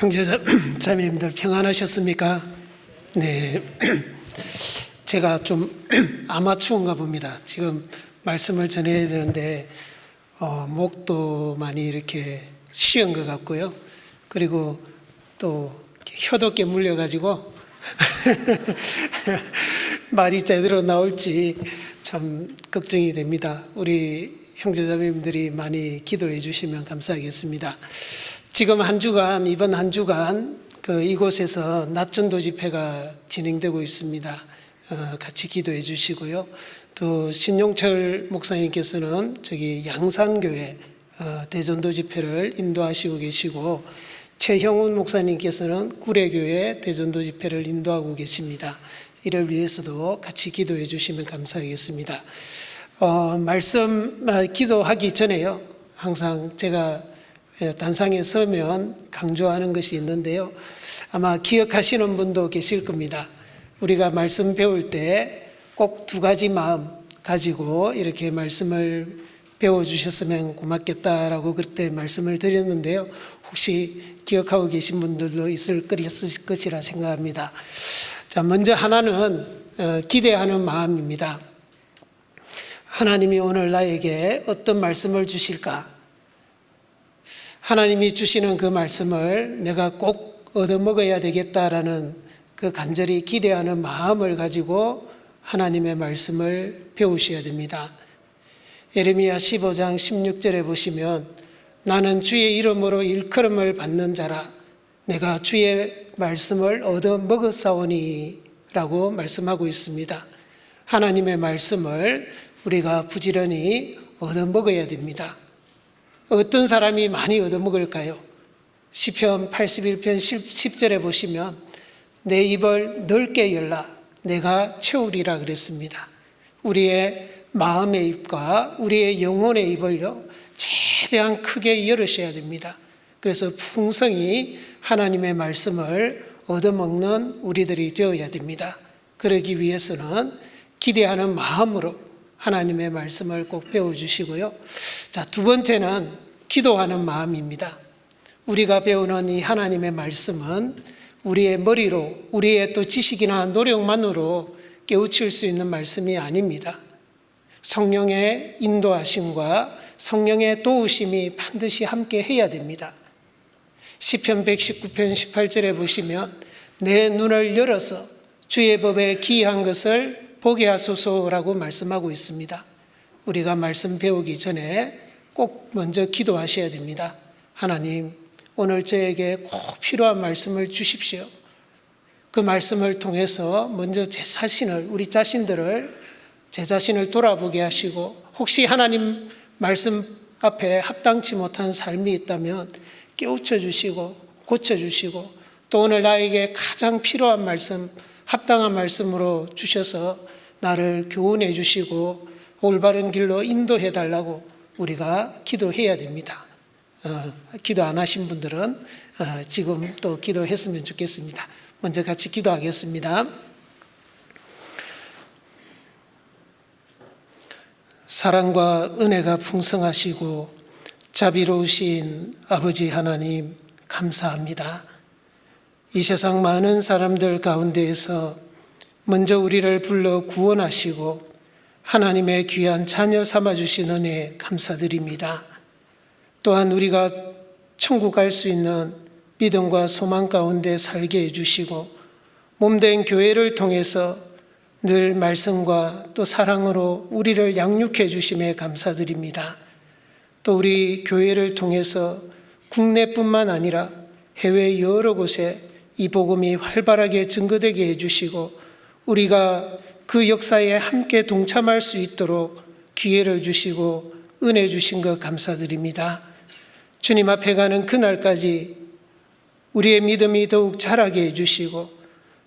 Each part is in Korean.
형제자매님들 평안하셨습니까? 네, 제가 좀 아마추어인가 봅니다. 지금 말씀을 전해야 되는데 목도 많이 이렇게 쉬은 것 같고요. 그리고 또 혀독게 물려가지고 말이 제대로 나올지 참 걱정이 됩니다. 우리 형제자매님들이 많이 기도해 주시면 감사하겠습니다. 지금 이번 한 주간 이곳에서 낮전도 집회가 진행되고 있습니다. 같이 기도해 주시고요. 또 신용철 목사님께서는 저기 양산교회 대전도 집회를 인도하시고 계시고, 최형훈 목사님께서는 구례교회 대전도 집회를 인도하고 계십니다. 이를 위해서도 같이 기도해 주시면 감사하겠습니다. 기도하기 전에요, 항상 제가 단상에 서면 강조하는 것이 있는데요. 아마 기억하시는 분도 계실 겁니다. 우리가 말씀 배울 때 꼭 두 가지 마음 가지고 이렇게 말씀을 배워주셨으면 고맙겠다라고 그때 말씀을 드렸는데요. 혹시 기억하고 계신 분들도 있을 것이라 생각합니다. 자, 먼저 하나는 기대하는 마음입니다. 하나님이 오늘 나에게 어떤 말씀을 주실까? 하나님이 주시는 그 말씀을 내가 꼭 얻어먹어야 되겠다라는 그 간절히 기대하는 마음을 가지고 하나님의 말씀을 배우셔야 됩니다. 예레미야 15장 16절에 보시면 나는 주의 이름으로 일컬음을 받는 자라 내가 주의 말씀을 얻어먹었사오니 라고 말씀하고 있습니다. 하나님의 말씀을 우리가 부지런히 얻어먹어야 됩니다. 어떤 사람이 많이 얻어먹을까요? 시편 81편 10절에 보시면 내 입을 넓게 열라 내가 채우리라 그랬습니다. 우리의 마음의 입과 우리의 영혼의 입을요 최대한 크게 열으셔야 됩니다. 그래서 풍성히 하나님의 말씀을 얻어먹는 우리들이 되어야 됩니다. 그러기 위해서는 기대하는 마음으로 하나님의 말씀을 꼭 배워주시고요. 자, 두 번째는 기도하는 마음입니다. 우리가 배우는 이 하나님의 말씀은 우리의 머리로, 우리의 또 지식이나 노력만으로 깨우칠 수 있는 말씀이 아닙니다. 성령의 인도하심과 성령의 도우심이 반드시 함께 해야 됩니다. 시편 119편 18절에 보시면 내 눈을 열어서 주의 법에 기이한 것을 보게 하소서라고 말씀하고 있습니다. 우리가 말씀 배우기 전에 꼭 먼저 기도하셔야 됩니다. 하나님, 오늘 저에게 꼭 필요한 말씀을 주십시오. 그 말씀을 통해서 먼저 제 자신을 돌아보게 하시고, 혹시 하나님 말씀 앞에 합당치 못한 삶이 있다면 깨우쳐 주시고 고쳐 주시고, 또 오늘 나에게 가장 필요한 말씀, 합당한 말씀으로 주셔서 나를 교훈해 주시고 올바른 길로 인도해 달라고 우리가 기도해야 됩니다. 기도 안 하신 분들은 지금 또 기도했으면 좋겠습니다. 먼저 같이 기도하겠습니다. 사랑과 은혜가 풍성하시고 자비로우신 아버지 하나님, 감사합니다. 이 세상 많은 사람들 가운데에서 먼저 우리를 불러 구원하시고 하나님의 귀한 자녀 삼아주신 은혜 감사드립니다. 또한 우리가 천국 갈 수 있는 믿음과 소망 가운데 살게 해주시고 몸된 교회를 통해서 늘 말씀과 또 사랑으로 우리를 양육해 주심에 감사드립니다. 또 우리 교회를 통해서 국내뿐만 아니라 해외 여러 곳에 이 복음이 활발하게 증거되게 해주시고 우리가 그 역사에 함께 동참할 수 있도록 기회를 주시고 은혜 주신 것 감사드립니다. 주님 앞에 가는 그날까지 우리의 믿음이 더욱 자라게 해주시고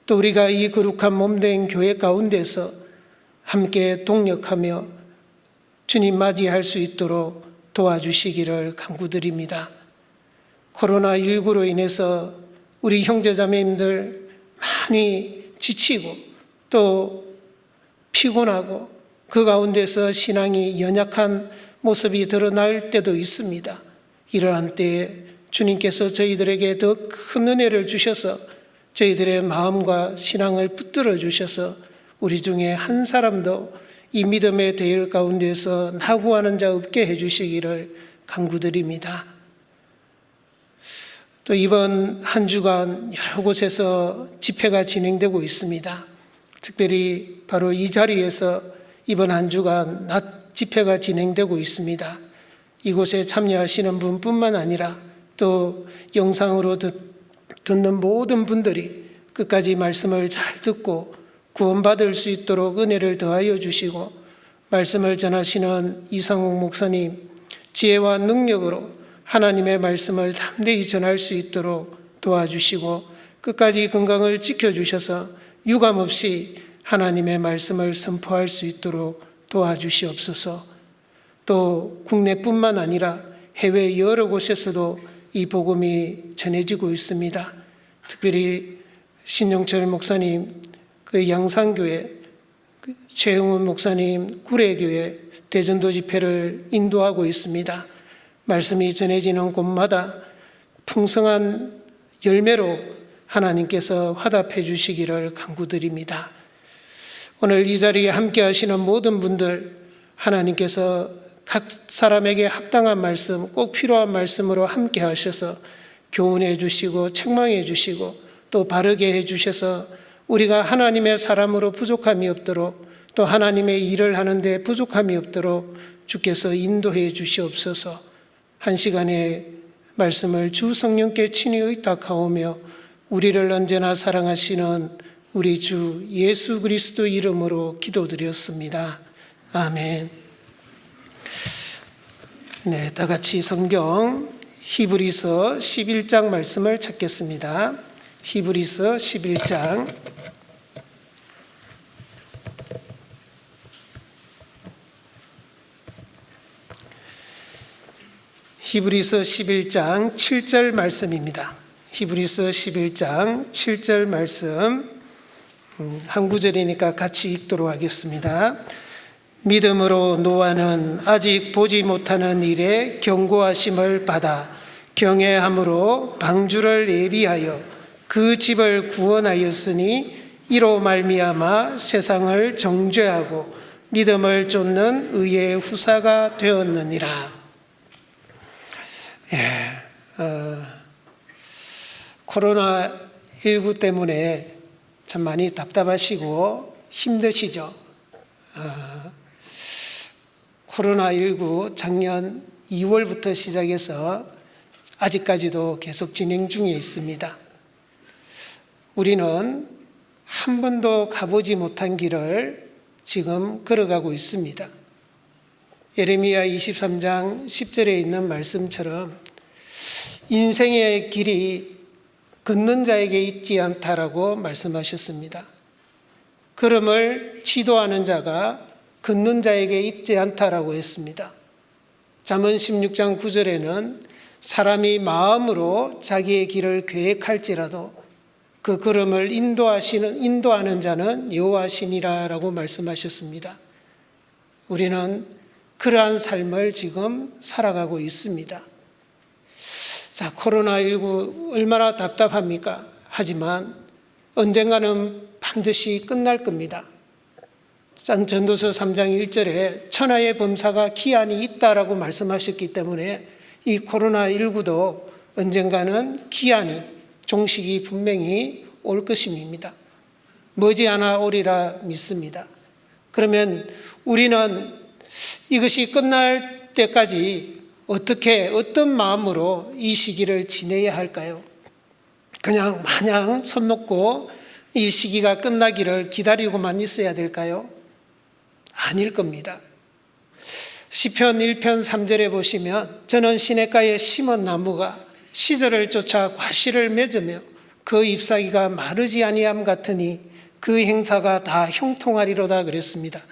또 우리가 이 거룩한 몸된 교회 가운데서 함께 동력하며 주님 맞이할 수 있도록 도와주시기를 간구드립니다. 코로나19로 인해서 우리 형제자매님들 많이 지치고 또 피곤하고 그 가운데서 신앙이 연약한 모습이 드러날 때도 있습니다. 이러한 때에 주님께서 저희들에게 더 큰 은혜를 주셔서 저희들의 마음과 신앙을 붙들어 주셔서 우리 중에 한 사람도 이 믿음의 대열 가운데서 낙오하는 자 없게 해주시기를 간구드립니다. 또 이번 한 주간 여러 곳에서 집회가 진행되고 있습니다. 특별히 바로 이 자리에서 이번 한 주간 낮 집회가 진행되고 있습니다. 이곳에 참여하시는 분뿐만 아니라 또 영상으로 듣는 모든 분들이 끝까지 말씀을 잘 듣고 구원받을 수 있도록 은혜를 더하여 주시고, 말씀을 전하시는 이상옥 목사님 지혜와 능력으로 하나님의 말씀을 담대히 전할 수 있도록 도와주시고, 끝까지 건강을 지켜주셔서 유감없이 하나님의 말씀을 선포할 수 있도록 도와주시옵소서. 또 국내뿐만 아니라 해외 여러 곳에서도 이 복음이 전해지고 있습니다. 특별히 신영철 목사님 그 양산교회, 최영훈 목사님 구례교회 대전도 집회를 인도하고 있습니다. 말씀이 전해지는 곳마다 풍성한 열매로 하나님께서 화답해 주시기를 간구드립니다. 오늘 이 자리에 함께 하시는 모든 분들, 하나님께서 각 사람에게 합당한 말씀, 꼭 필요한 말씀으로 함께 하셔서 교훈해 주시고 책망해 주시고 또 바르게 해 주셔서 우리가 하나님의 사람으로 부족함이 없도록, 또 하나님의 일을 하는데 부족함이 없도록 주께서 인도해 주시옵소서. 한 시간의 말씀을 주 성령께 친히 의탁하오며 우리를 언제나 사랑하시는 우리 주 예수 그리스도 이름으로 기도드렸습니다. 아멘. 네, 다 같이 성경 히브리서 11장 말씀을 찾겠습니다. 히브리서 11장 히브리서 11장 7절 말씀입니다. 히브리서 11장 7절 말씀 한 구절이니까 같이 읽도록 하겠습니다. 믿음으로 노아는 아직 보지 못하는 일에 경고하심을 받아 경외함으로 방주를 예비하여 그 집을 구원하였으니 이로 말미암아 세상을 정죄하고 믿음을 쫓는 의의 후사가 되었느니라. 코로나19 때문에 참 많이 답답하시고 힘드시죠? 코로나19 작년 2월부터 시작해서 아직까지도 계속 진행 중에 있습니다. 우리는 한 번도 가보지 못한 길을 지금 걸어가고 있습니다. 예레미야 23장 10절에 있는 말씀처럼 인생의 길이 걷는 자에게 있지 않다라고 말씀하셨습니다. 걸음을 지도하는 자가 걷는 자에게 있지 않다라고 했습니다. 잠언 16장 9절에는 사람이 마음으로 자기의 길을 계획할지라도 그 걸음을 인도하는 자는 여호와시니라라고 말씀하셨습니다. 우리는 그러한 삶을 지금 살아가고 있습니다. 자, 코로나19 얼마나 답답합니까? 하지만 언젠가는 반드시 끝날 겁니다. 전도서 3장 1절에 천하의 범사가 기한이 있다라고 말씀하셨기 때문에 이 코로나19도 언젠가는 기한이, 종식이 분명히 올 것입니다. 머지않아 오리라 믿습니다. 그러면 우리는 이것이 끝날 때까지 어떤 마음으로 이 시기를 지내야 할까요? 그냥 마냥 손 놓고 이 시기가 끝나기를 기다리고만 있어야 될까요? 아닐 겁니다. 시편 1편 3절에 보시면 저는 시냇가에 심은 나무가 시절을 쫓아 과실을 맺으며 그 잎사귀가 마르지 아니함 같으니 그 행사가 다 형통하리로다 그랬습니다.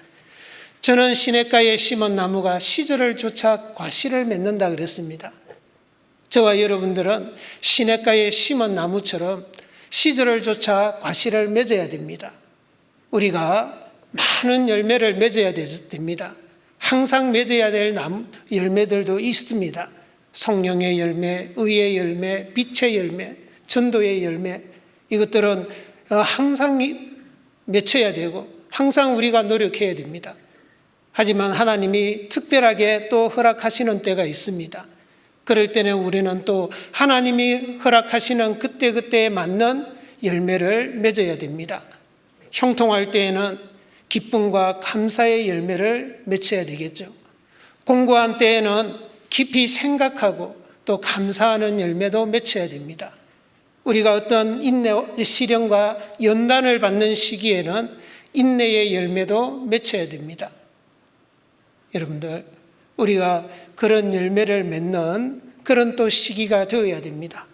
저는 시냇가에 심은 나무가 시절을 쫓아 과실을 맺는다 그랬습니다. 저와 여러분들은 시냇가에 심은 나무처럼 시절을 쫓아 과실을 맺어야 됩니다. 우리가 많은 열매를 맺어야 됩니다. 항상 맺어야 될 열매들도 있습니다. 성령의 열매, 의의 열매, 빛의 열매, 전도의 열매, 이것들은 항상 맺혀야 되고 항상 우리가 노력해야 됩니다. 하지만 하나님이 특별하게 또 허락하시는 때가 있습니다. 그럴 때는 우리는 또 하나님이 허락하시는 그때그때에 맞는 열매를 맺어야 됩니다. 형통할 때에는 기쁨과 감사의 열매를 맺어야 되겠죠. 공고한 때에는 깊이 생각하고 또 감사하는 열매도 맺어야 됩니다. 우리가 어떤 인내, 시련과 연단을 받는 시기에는 인내의 열매도 맺어야 됩니다. 여러분들, 우리가 그런 열매를 맺는 그런 또 시기가 되어야 됩니다.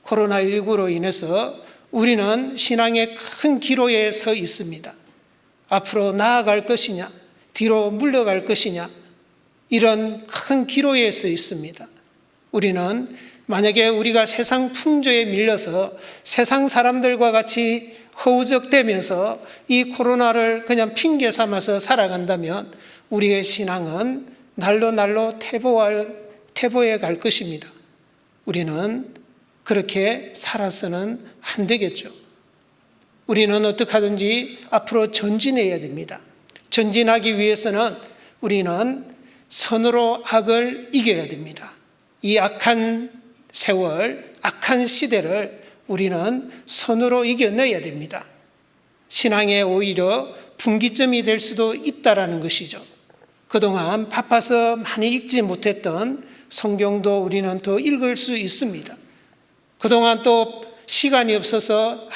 코로나19로 인해서 우리는 신앙의 큰 기로에 서 있습니다. 앞으로 나아갈 것이냐, 뒤로 물러갈 것이냐, 이런 큰 기로에 서 있습니다. 우리는 만약에 우리가 세상 풍조에 밀려서 세상 사람들과 같이 허우적대면서 이 코로나를 그냥 핑계 삼아서 살아간다면 우리의 신앙은 날로 퇴보해 갈 것입니다. 우리는 그렇게 살아서는 안 되겠죠. 우리는 어떻게 하든지 앞으로 전진해야 됩니다. 전진하기 위해서는 우리는 선으로 악을 이겨야 됩니다. 이 악한 세월, 악한 시대를 우리는 선으로 이겨내야 됩니다. 신앙에 오히려 분기점이 될 수도 있다라는 것이죠. 그동안 바빠서 많이 읽지 못했던 성경도 우리는 더 읽을 수 있습니다. 그동안 또 시간이 없어서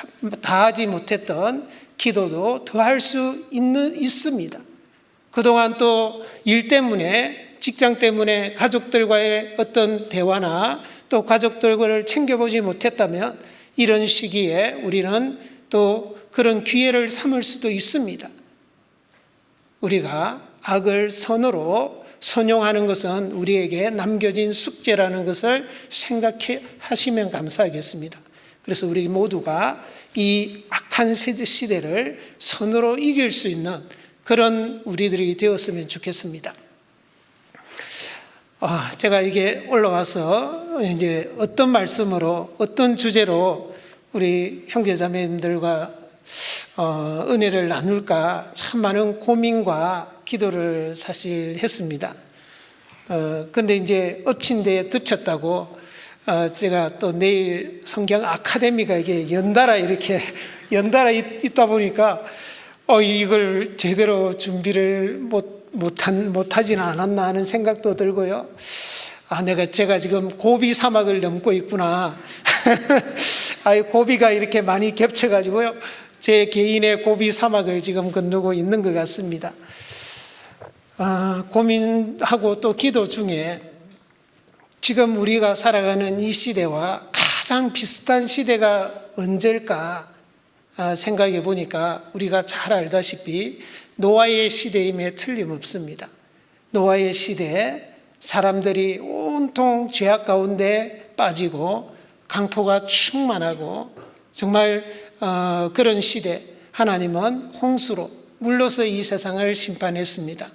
다 하지 못했던 기도도 더 할 수 있습니다. 그동안 또 일 때문에, 직장 때문에 가족들과의 어떤 대화나 또 가족들을 챙겨보지 못했다면 이런 시기에 우리는 또 그런 기회를 삼을 수도 있습니다. 우리가 악을 선으로 선용하는 것은 우리에게 남겨진 숙제라는 것을 생각하시면 감사하겠습니다. 그래서 우리 모두가 이 악한 시대를 선으로 이길 수 있는 그런 우리들이 되었으면 좋겠습니다. 제가 이게 올라와서 이제 어떤 말씀으로, 어떤 주제로 우리 형제자매님들과 은혜를 나눌까 참 많은 고민과 기도를 사실 했습니다. 근데 이제 엎친 데에 덮쳤다고 제가 또 내일 성경 아카데미가 이게 연달아 있다 보니까 이걸 제대로 준비를 못하지는 않았나 하는 생각도 들고요. 제가 지금 고비 사막을 넘고 있구나. 고비가 이렇게 많이 겹쳐가지고요. 제 개인의 고비 사막을 지금 건너고 있는 것 같습니다. 고민하고 또 기도 중에 지금 우리가 살아가는 이 시대와 가장 비슷한 시대가 언제일까 생각해 보니까 우리가 잘 알다시피 노아의 시대임에 틀림없습니다. 노아의 시대에 사람들이 온통 죄악 가운데 빠지고 강포가 충만하고 정말 그런 시대, 하나님은 홍수로 물로서 이 세상을 심판했습니다.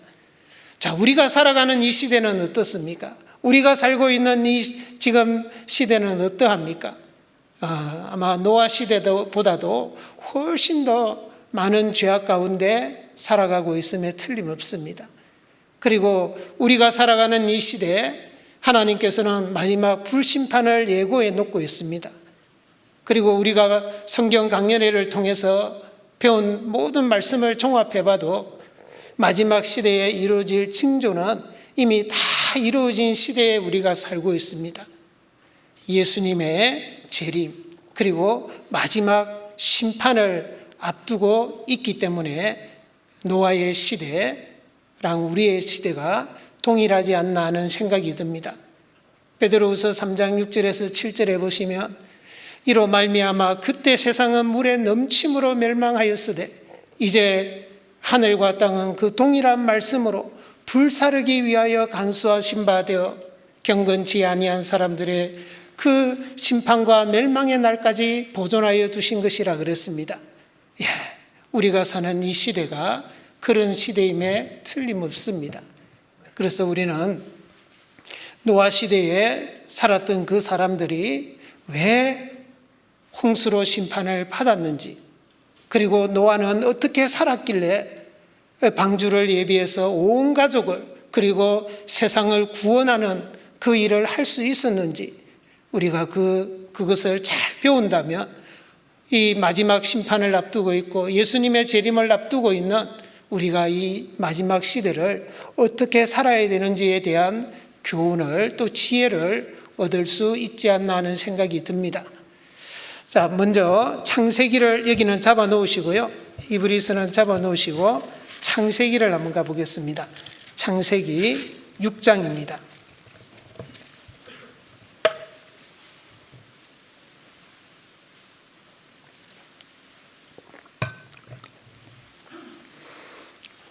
자, 우리가 살아가는 이 시대는 어떻습니까? 우리가 살고 있는 이 지금 시대는 어떠합니까? 아마 노아 시대보다도 훨씬 더 많은 죄악 가운데 살아가고 있음에 틀림없습니다. 그리고 우리가 살아가는 이 시대에 하나님께서는 마지막 불심판을 예고해 놓고 있습니다. 그리고 우리가 성경 강연회를 통해서 배운 모든 말씀을 종합해 봐도 마지막 시대에 이루어질 징조는 이미 다 이루어진 시대에 우리가 살고 있습니다. 예수님의 재림 그리고 마지막 심판을 앞두고 있기 때문에 노아의 시대랑 우리의 시대가 동일하지 않나 하는 생각이 듭니다. 베드로후서 3장 6절에서 7절에 보시면 이로 말미암아 그때 세상은 물의 넘침으로 멸망하였으되 이제 하늘과 땅은 그 동일한 말씀으로 불사르기 위하여 간수하신 바 되어 경건치 아니한 사람들의 그 심판과 멸망의 날까지 보존하여 두신 것이라 그랬습니다. 우리가 사는 이 시대가 그런 시대임에 틀림없습니다. 그래서 우리는 노아 시대에 살았던 그 사람들이 왜 홍수로 심판을 받았는지, 그리고 노아는 어떻게 살았길래 방주를 예비해서 온 가족을, 그리고 세상을 구원하는 그 일을 할 수 있었는지, 우리가 그것을 잘 배운다면 이 마지막 심판을 앞두고 있고 예수님의 재림을 앞두고 있는 우리가 이 마지막 시대를 어떻게 살아야 되는지에 대한 교훈을, 또 지혜를 얻을 수 있지 않나 하는 생각이 듭니다. 자, 먼저 창세기를 여기는 잡아 놓으시고요. 히브리서는 잡아 놓으시고 창세기를 한번 가보겠습니다. 창세기 6장입니다.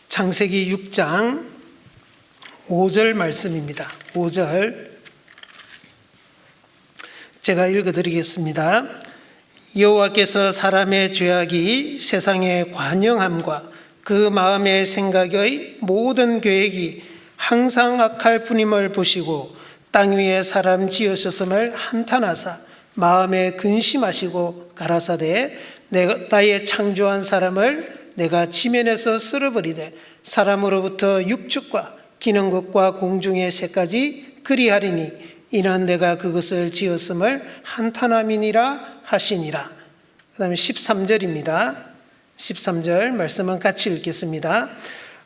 창세기 6장 5절 말씀입니다. 5절 제가 읽어드리겠습니다. 여호와께서 사람의 죄악이 세상에 관영함과 그 마음의 생각의 모든 계획이 항상 악할 뿐임을 보시고 땅 위에 사람 지으셨음을 한탄하사 마음에 근심하시고 가라사대 나의 창조한 사람을 내가 지면에서 쓸어버리되 사람으로부터 육축과 기는 것과 공중의 새까지 그리하리니 이는 내가 그것을 지었음을 한탄함이니라 하시니라. 그 다음에 13절입니다. 13절 말씀은 같이 읽겠습니다.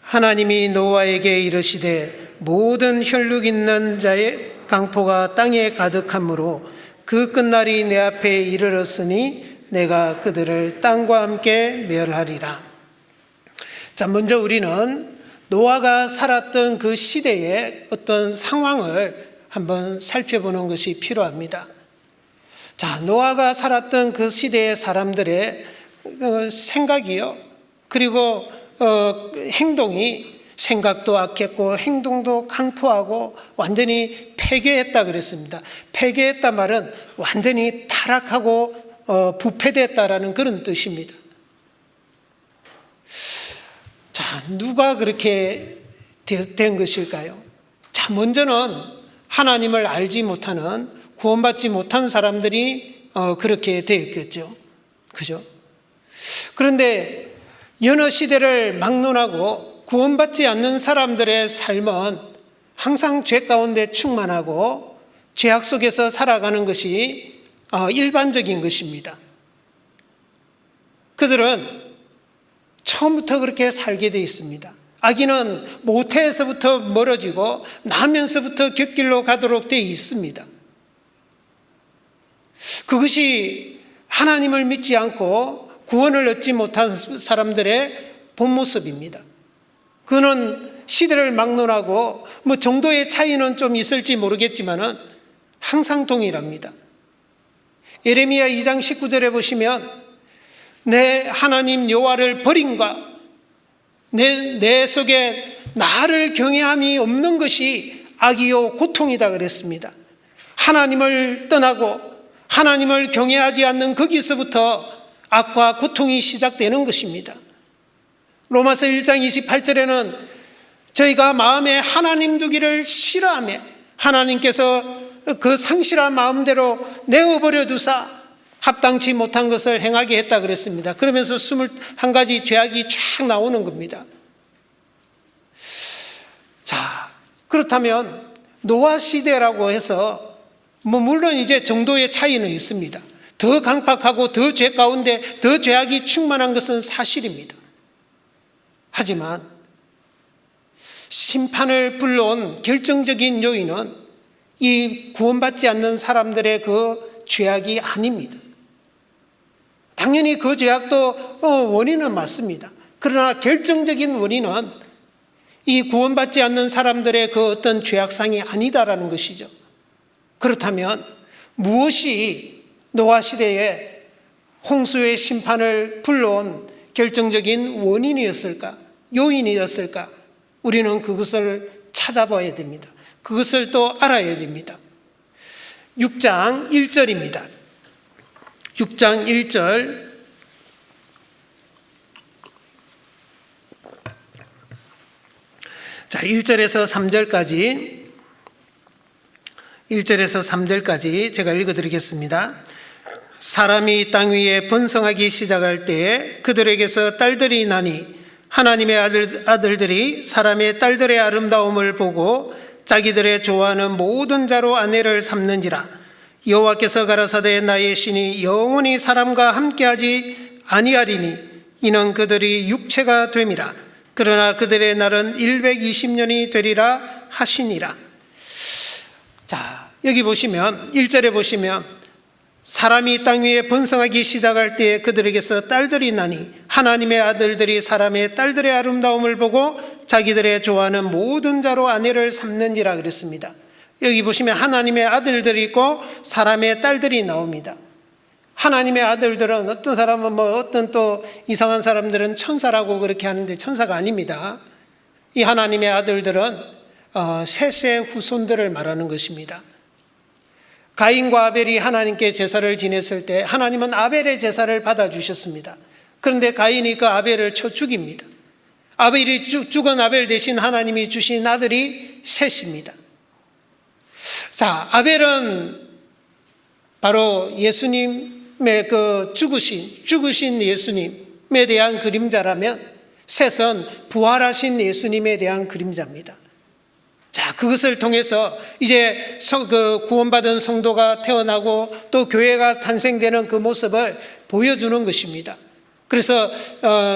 하나님이 노아에게 이르시되 모든 혈육 있는 자의 강포가 땅에 가득하므로 그 끝날이 내 앞에 이르렀으니 내가 그들을 땅과 함께 멸하리라. 자, 먼저 우리는 노아가 살았던 그 시대의 어떤 상황을 한번 살펴보는 것이 필요합니다. 자, 노아가 살았던 그 시대의 사람들의 생각이요, 그리고 행동이, 생각도 악했고 행동도 강포하고 완전히 폐괴했다 그랬습니다. 폐괴했다 말은 완전히 타락하고 부패됐다라는 그런 뜻입니다. 자, 누가 그렇게 된 것일까요? 자, 먼저는 하나님을 알지 못하는, 구원받지 못한 사람들이 그렇게 되었겠죠. 그죠? 그런데 여느 시대를 막론하고 구원받지 않는 사람들의 삶은 항상 죄 가운데 충만하고 죄악 속에서 살아가는 것이 일반적인 것입니다. 그들은 처음부터 그렇게 살게 되어 있습니다. 아기는 모태에서부터 멀어지고 나면서부터 곁길로 가도록 되어 있습니다. 그것이 하나님을 믿지 않고 구원을 얻지 못한 사람들의 본 모습입니다. 그는 시대를 막론하고 정도의 차이는 좀 있을지 모르겠지만은 항상 동일합니다. 예레미야 2장 19절에 보시면 내 하나님 여호와를 버림과 내 속에 나를 경외함이 없는 것이 악이요 고통이다 그랬습니다. 하나님을 떠나고 하나님을 경외하지 않는 거기서부터 악과 고통이 시작되는 것입니다. 로마서 1장 28절에는 저희가 마음에 하나님 두기를 싫어하며 하나님께서 그 상실한 마음대로 내어버려 두사 합당치 못한 것을 행하게 했다 그랬습니다. 그러면서 21가지 죄악이 쫙 나오는 겁니다. 자, 그렇다면 노아 시대라고 해서 물론 이제 정도의 차이는 있습니다. 더 강팍하고 더 죄 가운데 더 죄악이 충만한 것은 사실입니다. 하지만 심판을 불러온 결정적인 요인은 이 구원받지 않는 사람들의 그 죄악이 아닙니다. 당연히 그 죄악도 원인은 맞습니다. 그러나 결정적인 원인은 이 구원받지 않는 사람들의 그 어떤 죄악상이 아니다라는 것이죠. 그렇다면 무엇이 노아 시대에 홍수의 심판을 불러온 결정적인 원인이었을까? 요인이었을까? 우리는 그것을 찾아봐야 됩니다. 그것을 또 알아야 됩니다. 6장 1절입니다. 6장 1절 자, 1절에서 3절까지 1절에서 3절까지 제가 읽어드리겠습니다. 사람이 땅 위에 번성하기 시작할 때에 그들에게서 딸들이 나니 하나님의 아들들이 사람의 딸들의 아름다움을 보고 자기들의 좋아하는 모든 자로 아내를 삼는지라. 여호와께서 가라사대 나의 신이 영원히 사람과 함께하지 아니하리니 이는 그들이 육체가 됨이라. 그러나 그들의 날은 120년이 되리라 하시니라. 자, 여기 보시면 1절에 보시면 사람이 땅 위에 번성하기 시작할 때에 그들에게서 딸들이 나니 하나님의 아들들이 사람의 딸들의 아름다움을 보고 자기들의 좋아하는 모든 자로 아내를 삼는지라 그랬습니다. 여기 보시면 하나님의 아들들이 있고 사람의 딸들이 나옵니다. 하나님의 아들들은 어떤 사람은 어떤 또 이상한 사람들은 천사라고 그렇게 하는데 천사가 아닙니다. 이 하나님의 아들들은 셋의 후손들을 말하는 것입니다. 가인과 아벨이 하나님께 제사를 지냈을 때 하나님은 아벨의 제사를 받아주셨습니다. 그런데 가인이 그 아벨을 쳐 죽입니다. 아벨이 죽은 아벨 대신 하나님이 주신 아들이 셋입니다. 자, 아벨은 바로 예수님의 그 죽으신 예수님에 대한 그림자라면 셋은 부활하신 예수님에 대한 그림자입니다. 자, 그것을 통해서 이제 그 구원받은 성도가 태어나고 또 교회가 탄생되는 그 모습을 보여주는 것입니다. 그래서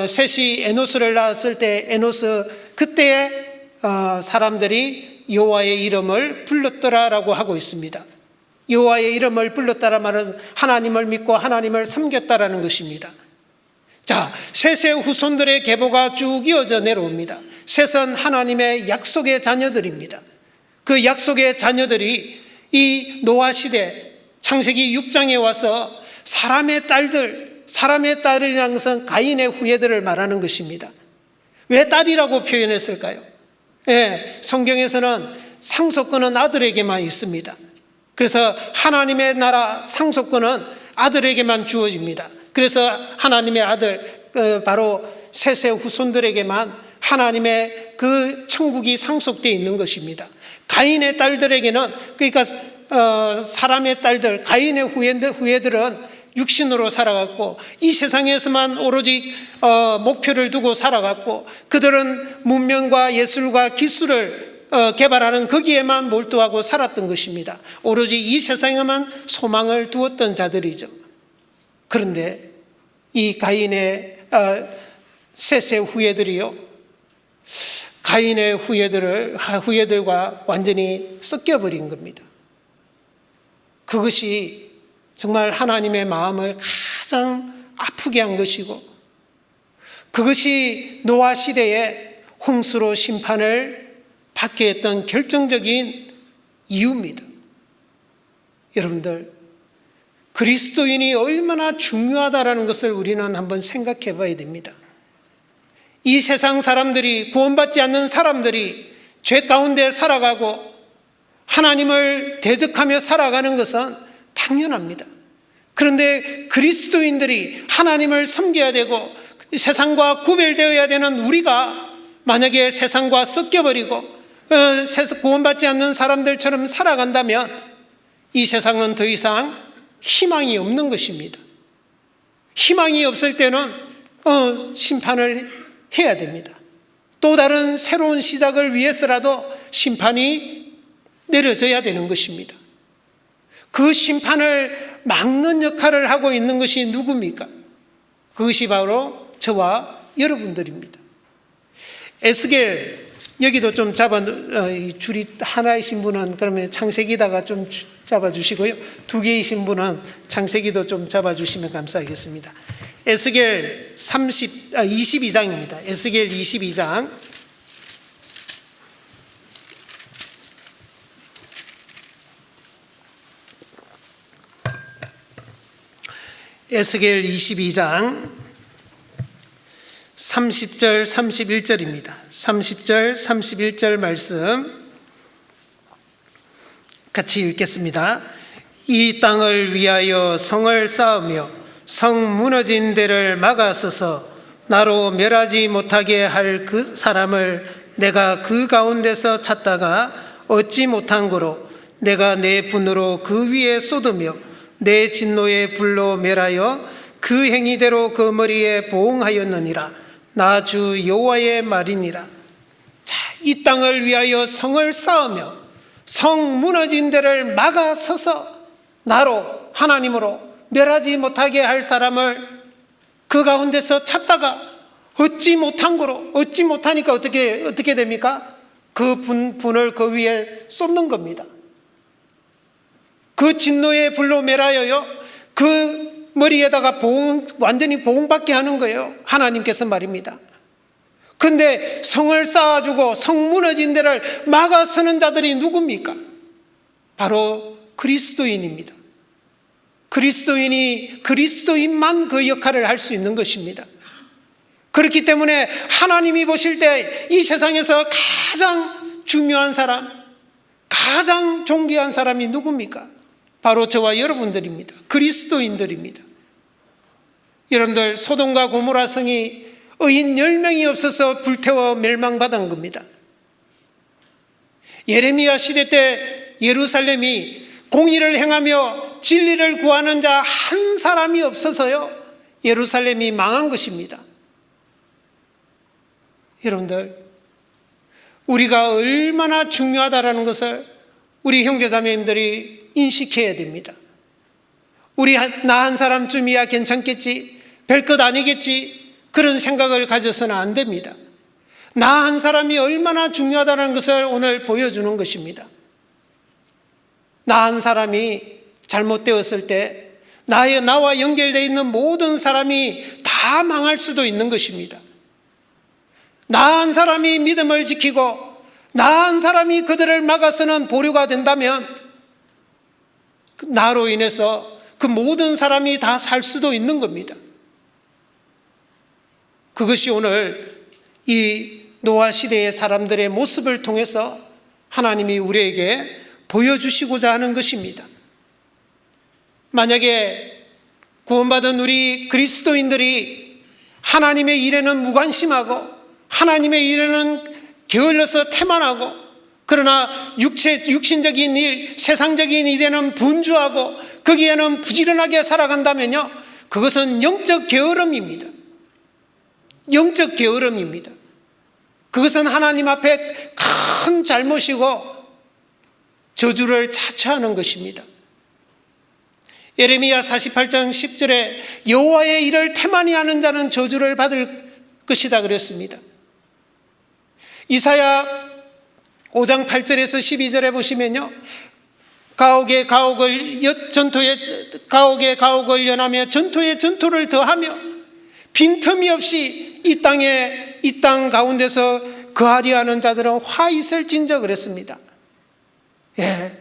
셋이 에노스를 낳았을 때 에노스 그때에 사람들이 여호와의 이름을 불렀더라라고 하고 있습니다. 여호와의 이름을 불렀다라 말은 하나님을 믿고 하나님을 섬겼다라는 것입니다. 자, 셋의 후손들의 계보가 쭉 이어져 내려옵니다. 셋은 하나님의 약속의 자녀들입니다. 그 약속의 자녀들이 이 노아 시대 창세기 6장에 와서 사람의 딸이라는 것은 가인의 후예들을 말하는 것입니다. 왜 딸이라고 표현했을까요? 성경에서는 상속권은 아들에게만 있습니다. 그래서 하나님의 나라 상속권은 아들에게만 주어집니다. 그래서 하나님의 아들 바로 셋의 후손들에게만 하나님의 그 천국이 상속되어 있는 것입니다. 가인의 딸들에게는 그러니까 사람의 딸들 가인의 후예들은 육신으로 살아갔고 이 세상에서만 오로지 목표를 두고 살아갔고 그들은 문명과 예술과 기술을 개발하는 거기에만 몰두하고 살았던 것입니다. 오로지 이 세상에만 소망을 두었던 자들이죠. 그런데 이 가인의 셋의 후예들이요 가인의 후예들과 완전히 섞여버린 겁니다. 그것이 정말 하나님의 마음을 가장 아프게 한 것이고 그것이 노아 시대에 홍수로 심판을 받게 했던 결정적인 이유입니다. 여러분들, 그리스도인이 얼마나 중요하다라는 것을 우리는 한번 생각해 봐야 됩니다. 이 세상 사람들이, 구원받지 않는 사람들이 죄 가운데 살아가고 하나님을 대적하며 살아가는 것은 당연합니다. 그런데 그리스도인들이 하나님을 섬겨야 되고 세상과 구별되어야 되는 우리가 만약에 세상과 섞여버리고 구원받지 않는 사람들처럼 살아간다면 이 세상은 더 이상 희망이 없는 것입니다. 희망이 없을 때는 심판을 해야 됩니다. 또 다른 새로운 시작을 위해서라도 심판이 내려져야 되는 것입니다. 그 심판을 막는 역할을 하고 있는 것이 누굽니까? 그것이 바로 저와 여러분들입니다. 에스겔, 여기도 좀 줄이 하나이신 분은 그러면 창세기다가 좀 잡아주시고요. 두 개이신 분은 창세기도 좀 잡아주시면 감사하겠습니다. 에스겔 22장입니다. 에스겔 22장. 에스겔 22장 30절 31절입니다. 30절 31절 말씀 같이 읽겠습니다. 이 땅을 위하여 성을 쌓으며 성 무너진 데를 막아서서 나로 멸하지 못하게 할 그 사람을 내가 그 가운데서 찾다가 얻지 못한 고로 내가 내 분으로 그 위에 쏟으며 내 진노의 불로 멸하여 그 행위대로 그 머리에 보응하였느니라. 나 주 여호와의 말이니라. 자, 이 땅을 위하여 성을 쌓으며 성 무너진 데를 막아서서 나로 하나님으로 멸하지 못하게 할 사람을 그 가운데서 찾다가 얻지 못하니까 어떻게 됩니까? 그 분을 그 위에 쏟는 겁니다. 그 진노의 불로 멸하여요, 그 머리에다가 완전히 보응받게 하는 거예요. 하나님께서 말입니다. 근데 성을 쌓아주고 성 무너진 데를 막아서는 자들이 누굽니까? 바로 그리스도인입니다. 그리스도인만 그 역할을 할 수 있는 것입니다. 그렇기 때문에 하나님이 보실 때 이 세상에서 가장 중요한 사람, 가장 존귀한 사람이 누굽니까? 바로 저와 여러분들입니다. 그리스도인들입니다. 여러분들, 소돔과 고모라 성이 의인 10명이 없어서 불태워 멸망받은 겁니다. 예레미야 시대 때 예루살렘이 공의를 행하며 진리를 구하는 자 한 사람이 없어서요, 예루살렘이 망한 것입니다. 여러분들, 우리가 얼마나 중요하다는 것을 우리 형제자매님들이 인식해야 됩니다. 나 한 사람쯤이야 괜찮겠지, 별것 아니겠지, 그런 생각을 가져서는 안 됩니다. 나 한 사람이 얼마나 중요하다는 것을 오늘 보여주는 것입니다. 나 한 사람이 잘못되었을 때 나와 연결되어 있는 모든 사람이 다 망할 수도 있는 것입니다. 나 한 사람이 믿음을 지키고 나 한 사람이 그들을 막아서는 보류가 된다면 나로 인해서 그 모든 사람이 다 살 수도 있는 겁니다. 그것이 오늘 이 노아 시대의 사람들의 모습을 통해서 하나님이 우리에게 보여주시고자 하는 것입니다. 만약에 구원받은 우리 그리스도인들이 하나님의 일에는 무관심하고 하나님의 일에는 게을러서 태만하고, 그러나 육신적인 일, 세상적인 일에는 분주하고 거기에는 부지런하게 살아간다면요, 그것은 영적 게으름입니다. 영적 게으름입니다. 그것은 하나님 앞에 큰 잘못이고 저주를 자처하는 것입니다. 예레미야 48장 10절에 여호와의 일을 태만히 하는 자는 저주를 받을 것이다 그랬습니다. 이사야 5장 8절에서 12절에 보시면요, 가옥에 가옥을 연하며 전토에 전토를 더하며 빈틈이 없이 이 땅 가운데서 거하려 하는 자들은 화 있을진저 그랬습니다. 예,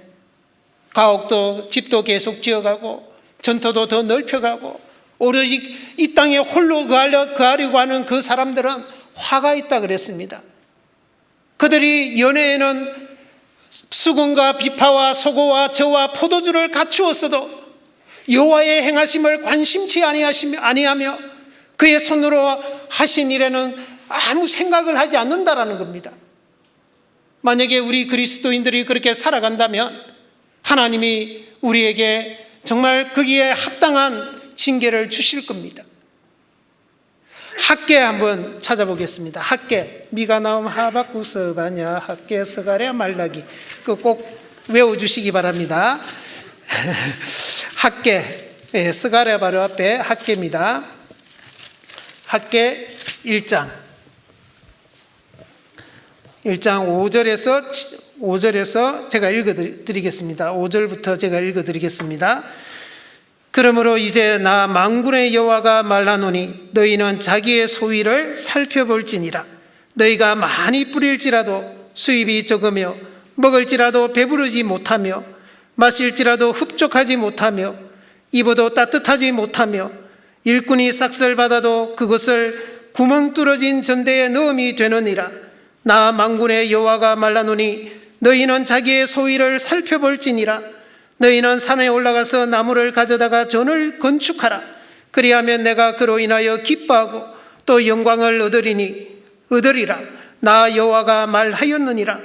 가옥도 집도 계속 지어가고 전토도 더 넓혀가고 오로지 이 땅에 홀로 거하려고 하는 그 사람들은 화가 있다 그랬습니다. 그들이 연회에는 수금과 비파와 소고와 저와 포도주를 갖추었어도 여호와의 행하심을 관심치 아니하며 그의 손으로 하신 일에는 아무 생각을 하지 않는다라는 겁니다. 만약에 우리 그리스도인들이 그렇게 살아간다면 하나님이 우리에게 정말 거기에 합당한 징계를 주실 겁니다. 학계 한번 찾아보겠습니다. 학계, 미가 나옴 하박국 서바냐 학계 서가랴 말라기, 그 꼭 외워주시기 바랍니다. 학계, 서가랴 바로 앞에 학계입니다. 학계 1장 5절에서 제가 읽어드리겠습니다. 5절부터 제가 읽어드리겠습니다. 그러므로 이제 나 만군의 여호와가 말하노니 너희는 자기의 소위를 살펴볼지니라. 너희가 많이 뿌릴지라도 수입이 적으며 먹을지라도 배부르지 못하며 마실지라도 흡족하지 못하며 입어도 따뜻하지 못하며 일꾼이 싹쓸 받아도 그것을 구멍 뚫어진 전대에 넣음이 되느니라. 나 만군의 여호와가 말하노니 너희는 자기의 소위를 살펴볼지니라. 너희는 산에 올라가서 나무를 가져다가 전을 건축하라. 그리하면 내가 그로 인하여 기뻐하고 또 영광을 얻으리라. 나 여호와가 말하였느니라.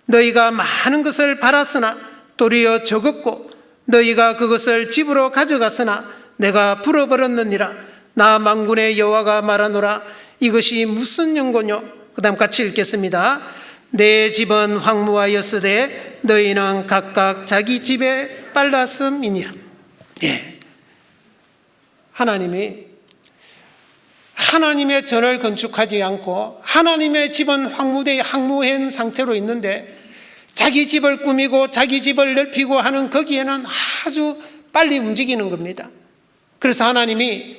너희가 많은 것을 바랐으나 도리어 적었고 너희가 그것을 집으로 가져갔으나 내가 불어버렸느니라. 나 만군의 여호와가 말하노라. 이것이 무슨 연고뇨? 그 다음 같이 읽겠습니다. 내 집은 황무하였으되 너희는 각각 자기 집에 빨랐음이니라. 예. 하나님의 전을 건축하지 않고 하나님의 집은 황무한 상태로 있는데 자기 집을 꾸미고 자기 집을 넓히고 하는 거기에는 아주 빨리 움직이는 겁니다. 그래서 하나님이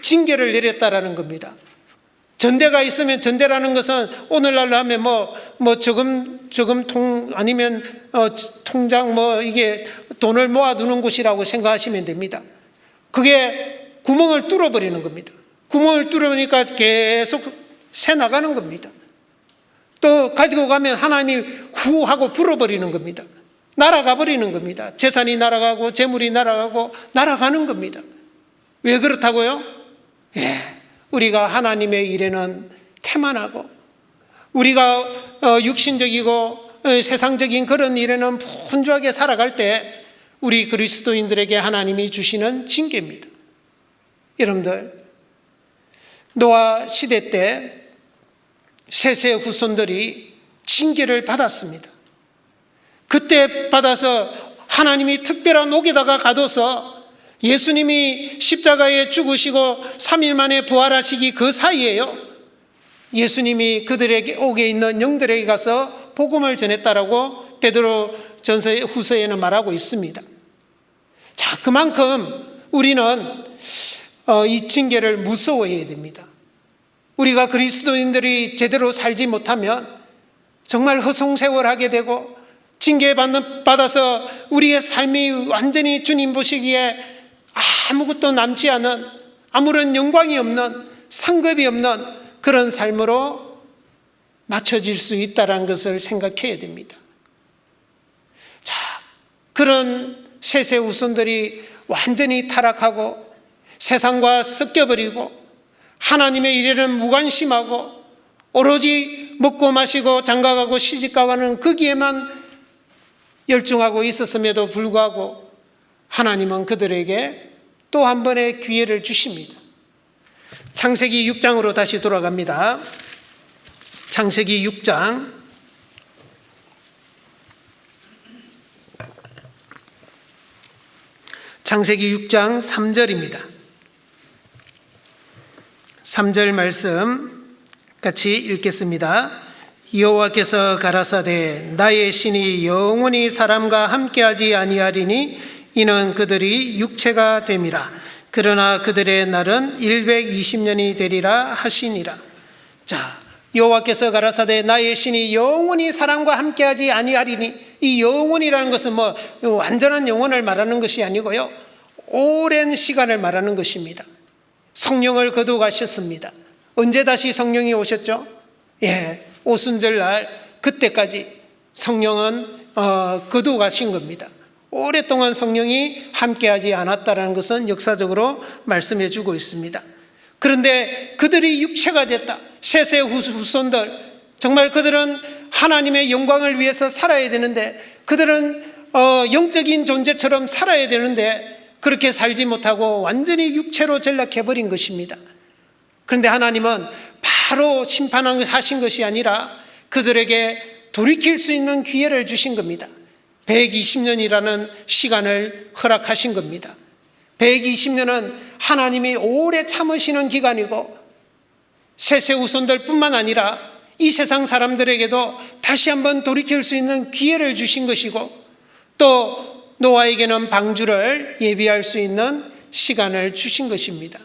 징계를 내렸다라는 겁니다. 전대가 있으면, 전대라는 것은 오늘날로 하면 저금 아니면 통장 이게 돈을 모아두는 곳이라고 생각하시면 됩니다. 그게 구멍을 뚫어버리는 겁니다. 구멍을 뚫으니까 계속 새 나가는 겁니다. 또 가지고 가면 하나님이 후 하고 불어버리는 겁니다. 날아가 버리는 겁니다. 재산이 날아가고 재물이 날아가고 날아가는 겁니다. 왜 그렇다고요? 예, 우리가 하나님의 일에는 태만하고 우리가 육신적이고 세상적인 그런 일에는 분주하게 살아갈 때 우리 그리스도인들에게 하나님이 주시는 징계입니다. 여러분들, 노아 시대 때 셋의 후손들이 징계를 받았습니다. 그때 받아서 하나님이 특별한 옥에다가 가둬서 예수님이 십자가에 죽으시고 3일 만에 부활하시기 그 사이에요, 예수님이 그들에게 옥에 있는 영들에게 가서 복음을 전했다라고 베드로 전서 후서에는 말하고 있습니다. 자, 그만큼 우리는 이 징계를 무서워해야 됩니다. 우리가 그리스도인들이 제대로 살지 못하면 정말 허송세월하게 되고 징계받아서 우리의 삶이 완전히 주님 보시기에 아무것도 남지 않은, 아무런 영광이 없는, 상급이 없는 그런 삶으로 맞춰질 수 있다는 것을 생각해야 됩니다. 자, 그런 셋의 후손들이 완전히 타락하고 세상과 섞여버리고 하나님의 일에는 무관심하고 오로지 먹고 마시고 장가가고 시집가가는 거기에만 열중하고 있었음에도 불구하고 하나님은 그들에게 또 한 번의 기회를 주십니다. 창세기 6장으로 다시 돌아갑니다. 창세기 6장 창세기 6장 3절입니다. 3절 말씀 같이 읽겠습니다. 여호와께서 가라사대 나의 신이 영원히 사람과 함께하지 아니하리니 이는 그들이 육체가 됨이라. 그러나 그들의 날은 120년이 되리라 하시니라. 자, 여호와께서 가라사대 나의 신이 영원히 사람과 함께하지 아니하리니, 이 영원이라는 것은 완전한 영원을 말하는 것이 아니고요, 오랜 시간을 말하는 것입니다. 성령을 거두가셨습니다. 언제 다시 성령이 오셨죠? 예, 오순절날 그때까지 성령은 거두가신 겁니다. 오랫동안 성령이 함께하지 않았다는 것은 역사적으로 말씀해 주고 있습니다. 그런데 그들이 육체가 됐다. 셋의 후손들, 정말 그들은 하나님의 영광을 위해서 살아야 되는데, 그들은 영적인 존재처럼 살아야 되는데 그렇게 살지 못하고 완전히 육체로 전락해버린 것입니다. 그런데 하나님은 바로 심판하신 것이 아니라 그들에게 돌이킬 수 있는 기회를 주신 겁니다. 120년이라는 시간을 허락하신 겁니다. 120년은 하나님이 오래 참으시는 기간이고, 셋의 후손들 뿐만 아니라 이 세상 사람들에게도 다시 한번 돌이킬 수 있는 기회를 주신 것이고, 또 노아에게는 방주를 예비할 수 있는 시간을 주신 것입니다.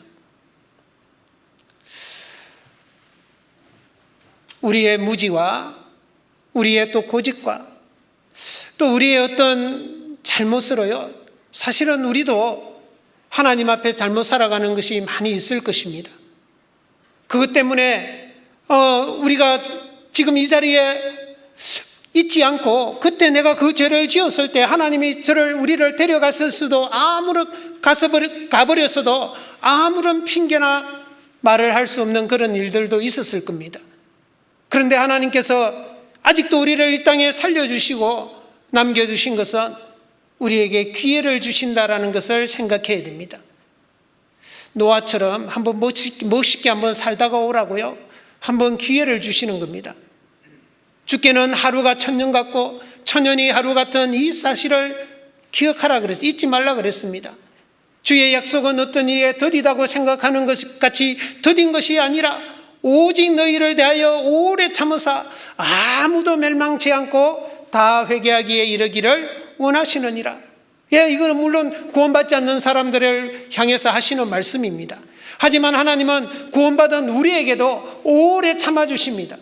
우리의 무지와 우리의 또 고집과 또 우리의 어떤 잘못으로요, 사실은 우리도 하나님 앞에 잘못 살아가는 것이 많이 있을 것입니다. 그것 때문에 우리가 지금 이 자리에 있지 않고 그때 내가 그 죄를 지었을 때 하나님이 우리를 데려갔을 수도, 가버렸어도 아무런 핑계나 말을 할 수 없는 그런 일들도 있었을 겁니다. 그런데 하나님께서 아직도 우리를 이 땅에 살려주시고 남겨주신 것은 우리에게 기회를 주신다라는 것을 생각해야 됩니다. 노아처럼 한번 멋있게 한번 살다가 오라고요. 한번 기회를 주시는 겁니다. 주께는 하루가 천년 같고 천년이 하루 같은 이 사실을 기억하라 그랬어요. 잊지 말라 그랬습니다. 주의 약속은 어떤 이에 더디다고 생각하는 것 같이 더딘 것이 아니라 오직 너희를 대하여 오래 참으사 아무도 멸망치 않고 다 회개하기에 이르기를 원하시느니라. 예, 이거는 물론 구원받지 않는 사람들을 향해서 하시는 말씀입니다. 하지만 하나님은 구원받은 우리에게도 오래 참아주십니다.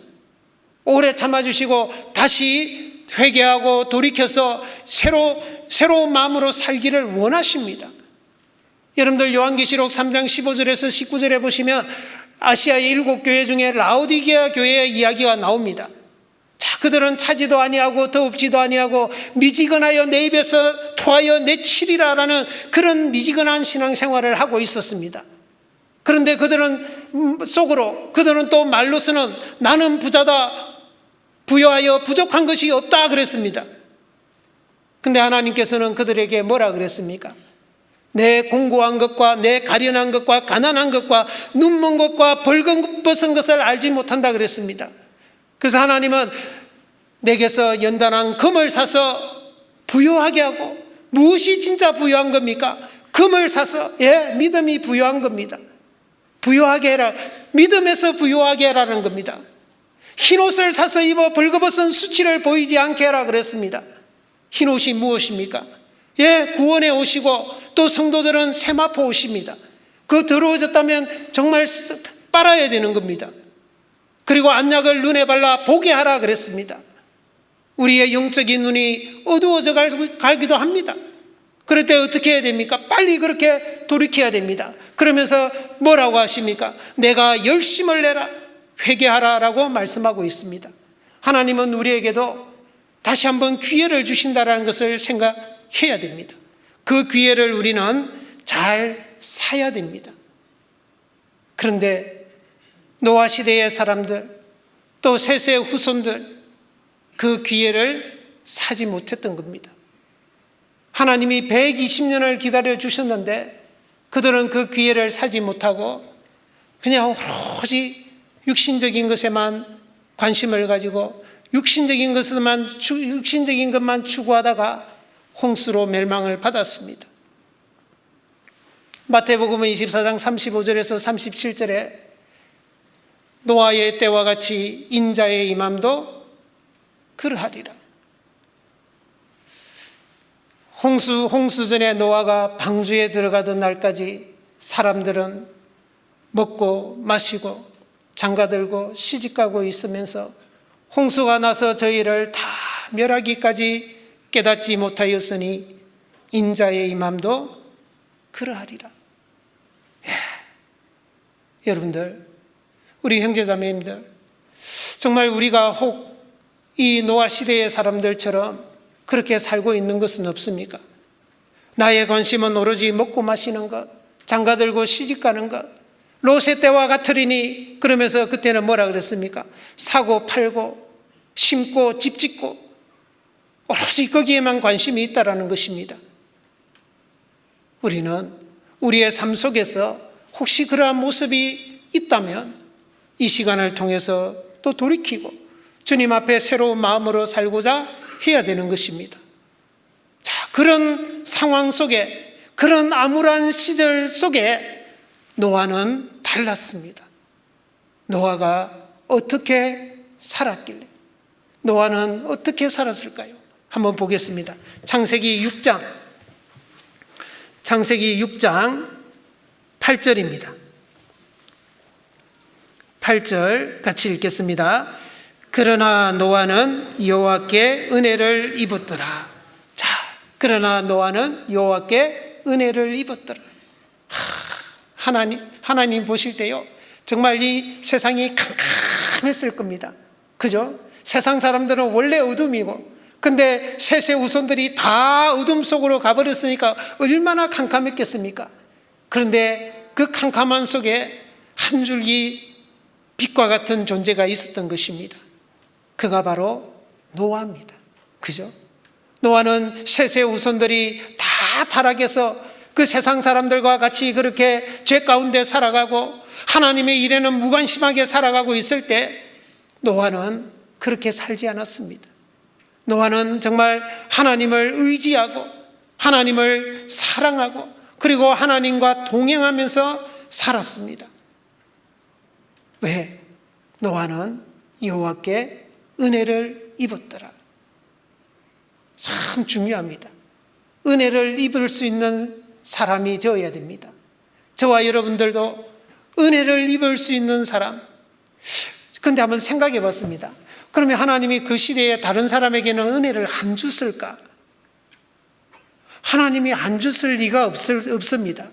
오래 참아주시고 다시 회개하고 돌이켜서 새로운 마음으로 살기를 원하십니다. 여러분들 요한계시록 3장 15절에서 19절에 보시면 아시아의 7교회 중에 라오디게아 교회의 이야기가 나옵니다. 자, 그들은 차지도 아니하고 더웁지도 아니하고 미지근하여 내 입에서 토하여 내치리라라는 그런 미지근한 신앙생활을 하고 있었습니다. 그런데 그들은 또 말로서는 나는 부자다, 부여하여 부족한 것이 없다 그랬습니다. 근데 하나님께서는 그들에게 뭐라 그랬습니까? 내 공고한 것과 내 가련한 것과 가난한 것과 눈먼 것과 벌거벗은 것을 알지 못한다 그랬습니다. 그래서 하나님은 내게서 연단한 금을 사서 부유하게 하고, 무엇이 진짜 부유한 겁니까? 금을 사서, 믿음이 부유한 겁니다. 부유하게 해라. 믿음에서 부유하게 해라는 겁니다. 흰옷을 사서 입어 벌거벗은 수치를 보이지 않게 해라 그랬습니다. 흰옷이 무엇입니까? 구원의 옷이고 또 성도들은 세마포 옷입니다. 그 더러워졌다면 정말 빨아야 되는 겁니다. 그리고 안약을 눈에 발라 보게 하라 그랬습니다. 우리의 영적인 눈이 어두워져 가기도 합니다. 그럴 때 어떻게 해야 됩니까? 빨리 그렇게 돌이켜야 됩니다. 그러면서 뭐라고 하십니까? 내가 열심을 내라, 회개하라라고 말씀하고 있습니다. 하나님은 우리에게도 다시 한번 기회를 주신다라는 것을 생각해야 됩니다. 그 기회를 우리는 잘 사야 됩니다. 그런데 노아 시대의 사람들, 또 셋의 후손들, 그 기회를 사지 못했던 겁니다. 하나님이 120년을 기다려 주셨는데 그들은 그 기회를 사지 못하고 그냥 오로지 육신적인 것에만 관심을 가지고 육신적인 것만 추구하다가 홍수로 멸망을 받았습니다. 마태복음은 24장 35절에서 37절에 노아의 때와 같이 인자의 임함도 그러하리라. 홍수 전에 노아가 방주에 들어가던 날까지 사람들은 먹고 마시고 장가들고 시집가고 있으면서 홍수가 나서 저희를 다 멸하기까지 깨닫지 못하였으니 인자의 임함도 그러하리라. 여러분들, 우리 형제자매님들, 정말 우리가 혹 이 노아 시대의 사람들처럼 그렇게 살고 있는 것은 없습니까? 나의 관심은 오로지 먹고 마시는 것, 장가들고 시집가는 것, 롯의 때와 같으리니, 그러면서 그때는 뭐라 그랬습니까? 사고 팔고 심고 집 짓고 오로지 거기에만 관심이 있다라는 것입니다. 우리는 우리의 삶 속에서 혹시 그러한 모습이 있다면 이 시간을 통해서 또 돌이키고 주님 앞에 새로운 마음으로 살고자 해야 되는 것입니다. 자, 그런 상황 속에, 그런 암울한 시절 속에 노아는 달랐습니다. 노아가 어떻게 살았길래, 노아는 어떻게 살았을까요? 한번 보겠습니다. 창세기 6장 8절입니다. 8절 같이 읽겠습니다. 그러나 노아는 여호와께 은혜를 입었더라. 자, 그러나 노아는 여호와께 은혜를 입었더라. 하나님 보실 때요, 정말 이 세상이 캄캄했을 겁니다. 그죠? 세상 사람들은 원래 어둠이고, 근데 셋의 후손들이 다 어둠 속으로 가버렸으니까 얼마나 캄캄했겠습니까? 그런데 그 캄캄한 속에 한 줄기 빛과 같은 존재가 있었던 것입니다. 그가 바로 노아입니다. 그죠? 노아는 셋의 후손들이 다 타락해서 그 세상 사람들과 같이 그렇게 죄 가운데 살아가고 하나님의 일에는 무관심하게 살아가고 있을 때 노아는 그렇게 살지 않았습니다. 노아는 정말 하나님을 의지하고 하나님을 사랑하고 그리고 하나님과 동행하면서 살았습니다. 왜? 노아는 여호와께 은혜를 입었더라. 참 중요합니다. 은혜를 입을 수 있는 사람이 되어야 됩니다. 저와 여러분들도 은혜를 입을 수 있는 사람. 그런데 한번 생각해 봤습니다. 그러면 하나님이 그 시대에 다른 사람에게는 은혜를 안 줬을까? 하나님이 안 줬을 리가 없습니다.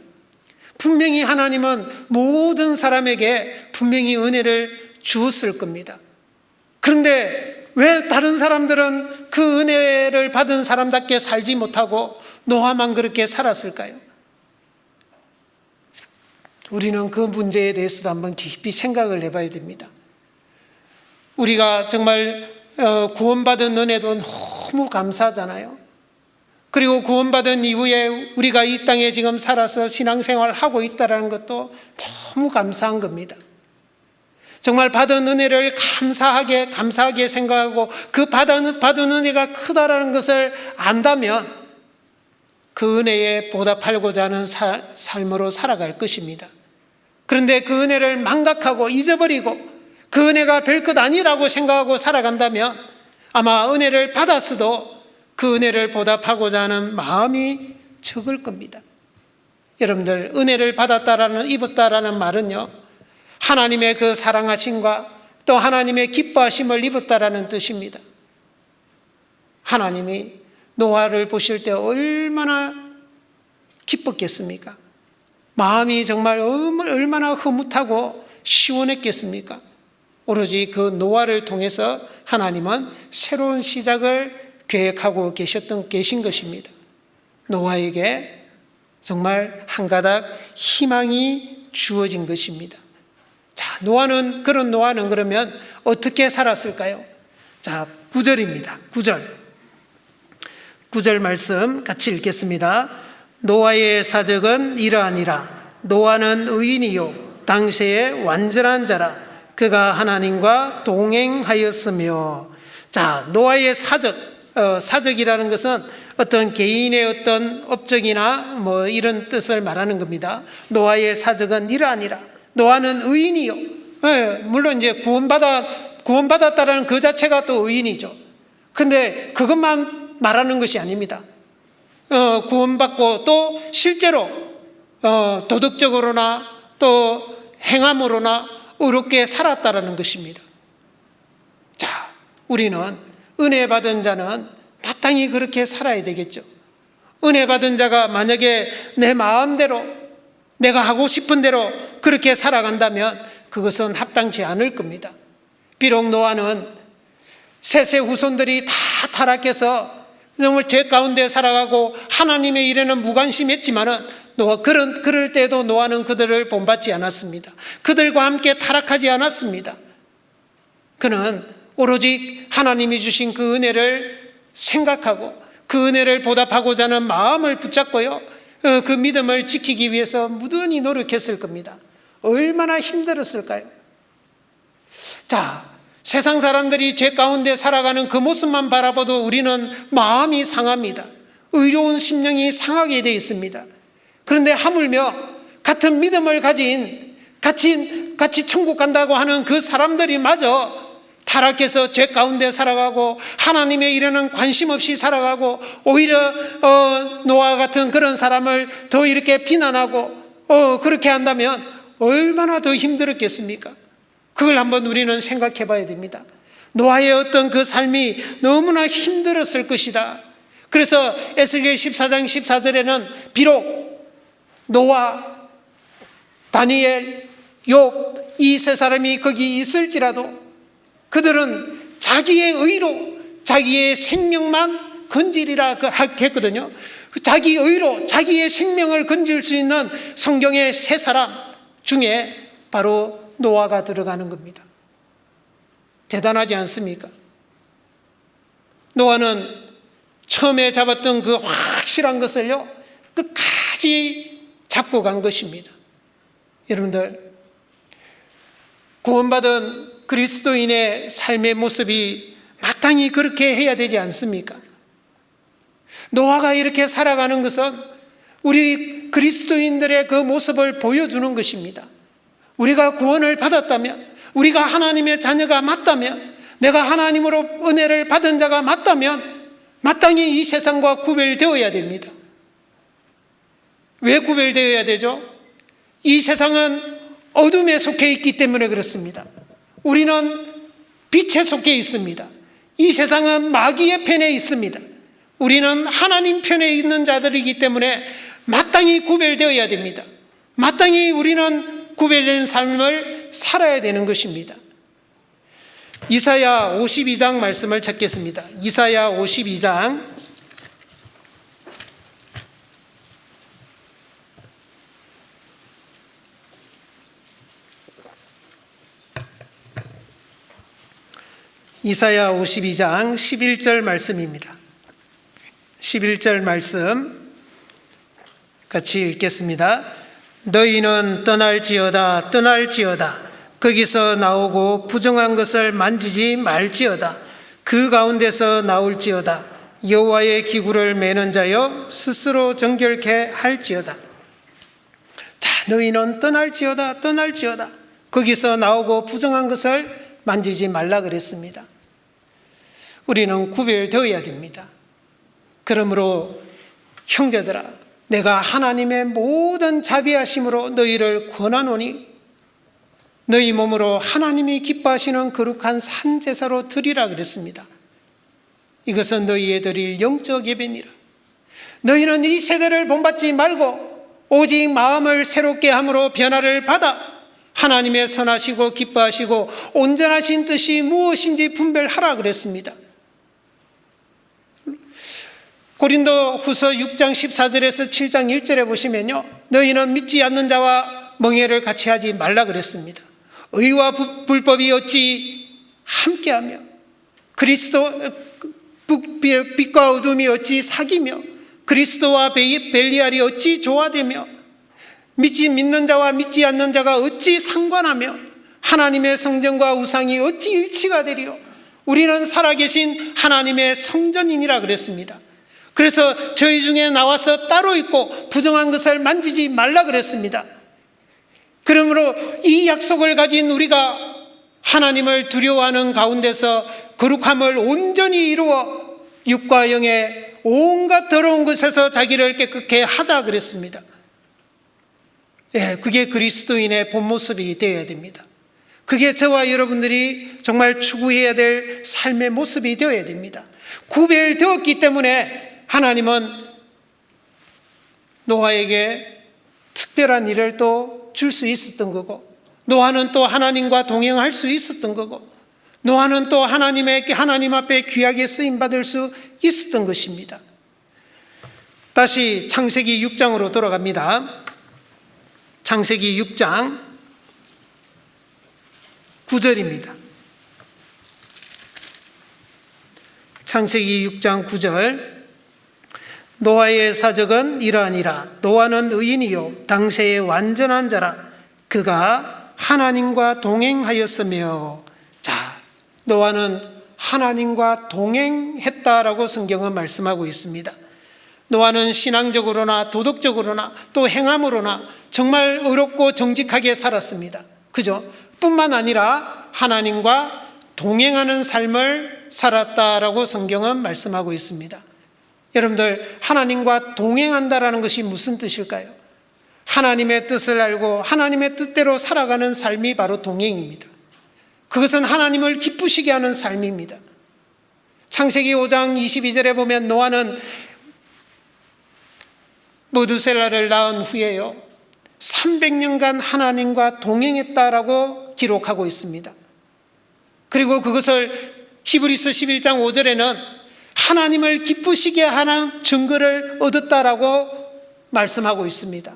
분명히 하나님은 모든 사람에게 분명히 은혜를 주었을 겁니다. 그런데 왜 다른 사람들은 그 은혜를 받은 사람답게 살지 못하고 노아만 그렇게 살았을까요? 우리는 그 문제에 대해서도 한번 깊이 생각을 해봐야 됩니다. 우리가 정말 구원받은 은혜도 너무 감사하잖아요. 그리고 구원받은 이후에 우리가 이 땅에 지금 살아서 신앙생활을 하고 있다는 것도 너무 감사한 겁니다. 정말 받은 은혜를 감사하게 생각하고 그 받은 은혜가 크다라는 것을 안다면 그 은혜에 보답하고자 하는 삶으로 살아갈 것입니다. 그런데 그 은혜를 망각하고 잊어버리고 그 은혜가 별것 아니라고 생각하고 살아간다면 아마 은혜를 받았어도 그 은혜를 보답하고자 하는 마음이 적을 겁니다. 여러분들, 은혜를 입었다라는 말은요, 하나님의 그 사랑하심과 또 하나님의 기뻐하심을 입었다라는 뜻입니다. 하나님이 노아를 보실 때 얼마나 기뻤겠습니까? 마음이 정말 얼마나 흐뭇하고 시원했겠습니까? 오로지 그 노아를 통해서 하나님은 새로운 시작을 계획하고 계신 것입니다. 노아에게 정말 한 가닥 희망이 주어진 것입니다. 자, 그런 노아는 그러면 어떻게 살았을까요? 자, 9절입니다. 9절 말씀 같이 읽겠습니다. 노아의 사적은 이러하니라. 노아는 의인이요 당시에 완전한 자라. 그가 하나님과 동행하였으며. 자, 노아의 사적이라는 것은 어떤 개인의 어떤 업적이나 뭐 이런 뜻을 말하는 겁니다. 노아의 사적은 이러하니라. 노아는 의인이요. 물론 이제 구원받았다라는 그 자체가 또 의인이죠. 근데 그것만 말하는 것이 아닙니다. 구원받고 또 실제로 도덕적으로나 또 행함으로나 의롭게 살았다라는 것입니다. 자, 우리는 은혜 받은 자는 마땅히 그렇게 살아야 되겠죠. 은혜 받은 자가 만약에 내 마음대로 내가 하고 싶은 대로 그렇게 살아간다면 그것은 합당치 않을 겁니다. 비록 노아는 셋의 후손들이 다 타락해서 정말 죄 가운데 살아가고 하나님의 일에는 무관심했지만은 그럴 때도 노아는 그들을 본받지 않았습니다. 그들과 함께 타락하지 않았습니다. 그는 오로지 하나님이 주신 그 은혜를 생각하고 그 은혜를 보답하고자 하는 마음을 붙잡고요, 그 믿음을 지키기 위해서 무던히 노력했을 겁니다. 얼마나 힘들었을까요? 자, 세상 사람들이 죄 가운데 살아가는 그 모습만 바라봐도 우리는 마음이 상합니다. 의로운 심령이 상하게 되어 있습니다. 그런데 하물며 같은 믿음을 가진 같이 천국 간다고 하는 그 사람들이 마저 타락해서 죄 가운데 살아가고 하나님의 일에는 관심 없이 살아가고 오히려 노아 같은 그런 사람을 더 이렇게 비난하고 그렇게 한다면 얼마나 더 힘들었겠습니까? 그걸 한번 우리는 생각해 봐야 됩니다. 노아의 어떤 그 삶이 너무나 힘들었을 것이다. 그래서 에스겔 14장 14절에는 비록 노아, 다니엘, 욥 이 세 사람이 거기 있을지라도 그들은 자기의 의로 자기의 생명만 건지리라 했거든요. 자기 의로 자기의 생명을 건질 수 있는 성경의 세 사람 중에 바로 노아가 들어가는 겁니다. 대단하지 않습니까? 노아는 처음에 잡았던 그 확실한 것을요, 끝까지 잡고 간 것입니다. 여러분들, 구원받은 그리스도인의 삶의 모습이 마땅히 그렇게 해야 되지 않습니까? 노아가 이렇게 살아가는 것은 우리 그리스도인들의 그 모습을 보여주는 것입니다. 우리가 구원을 받았다면, 우리가 하나님의 자녀가 맞다면, 내가 하나님으로 은혜를 받은 자가 맞다면 마땅히 이 세상과 구별되어야 됩니다. 왜 구별되어야 되죠? 이 세상은 어둠에 속해 있기 때문에 그렇습니다. 우리는 빛에 속해 있습니다. 이 세상은 마귀의 편에 있습니다. 우리는 하나님 편에 있는 자들이기 때문에 마땅히 구별되어야 됩니다. 마땅히 우리는 구별된 삶을 살아야 되는 것입니다. 이사야 52장 말씀을 찾겠습니다. 이사야 52장 11절 말씀입니다. 11절 말씀 같이 읽겠습니다. 너희는 떠날지어다 떠날지어다 거기서 나오고 부정한 것을 만지지 말지어다. 그 가운데서 나올지어다. 여호와의 기구를 매는 자여 스스로 정결케 할지어다. 자, 너희는 떠날지어다 떠날지어다 거기서 나오고 부정한 것을 만지지 말라 그랬습니다. 우리는 구별되어야 됩니다. 그러므로 형제들아, 내가 하나님의 모든 자비하심으로 너희를 권하노니 너희 몸으로 하나님이 기뻐하시는 거룩한 산제사로 드리라 그랬습니다. 이것은 너희의 드릴 영적 예배니라. 너희는 이 세대를 본받지 말고 오직 마음을 새롭게 함으로 변화를 받아 하나님의 선하시고 기뻐하시고 온전하신 뜻이 무엇인지 분별하라 그랬습니다. 고린도 후서 6장 14절에서 7장 1절에 보시면요, 너희는 믿지 않는 자와 멍해를 같이 하지 말라 그랬습니다. 의와 불법이 어찌 함께하며 빛과 어둠이 어찌 사귀며 그리스도와 벨리알이 어찌 조화되며 믿는 자와 믿지 않는 자가 어찌 상관하며 하나님의 성전과 우상이 어찌 일치가 되리요. 우리는 살아계신 하나님의 성전이니라 그랬습니다. 그래서 저희 중에 나와서 따로 있고 부정한 것을 만지지 말라 그랬습니다. 그러므로 이 약속을 가진 우리가 하나님을 두려워하는 가운데서 거룩함을 온전히 이루어 육과 영의 온갖 더러운 것에서 자기를 깨끗게 하자 그랬습니다. 예, 그게 그리스도인의 본 모습이 되어야 됩니다. 그게 저와 여러분들이 정말 추구해야 될 삶의 모습이 되어야 됩니다. 구별되었기 때문에 하나님은 노아에게 특별한 일을 또 줄 수 있었던 거고, 노아는 또 하나님과 동행할 수 있었던 거고, 노아는 또 하나님 앞에 귀하게 쓰임받을 수 있었던 것입니다. 다시 창세기 6장으로 돌아갑니다. 창세기 6장 9절입니다. 창세기 6장 9절. 노아의 사적은 이러하니라. 노아는 의인이요 당세의 완전한 자라. 그가 하나님과 동행하였으며. 자, 노아는 하나님과 동행했다라고 성경은 말씀하고 있습니다. 노아는 신앙적으로나 도덕적으로나 또 행함으로나 정말 의롭고 정직하게 살았습니다. 그죠? 뿐만 아니라 하나님과 동행하는 삶을 살았다라고 성경은 말씀하고 있습니다. 여러분들, 하나님과 동행한다라는 것이 무슨 뜻일까요? 하나님의 뜻을 알고 하나님의 뜻대로 살아가는 삶이 바로 동행입니다. 그것은 하나님을 기쁘시게 하는 삶입니다. 창세기 5장 22절에 보면 노아는 무드셀라를 낳은 후에요 300년간 하나님과 동행했다라고 기록하고 있습니다. 그리고 그것을 히브리서 11장 5절에는 하나님을 기쁘시게 하는 증거를 얻었다라고 말씀하고 있습니다.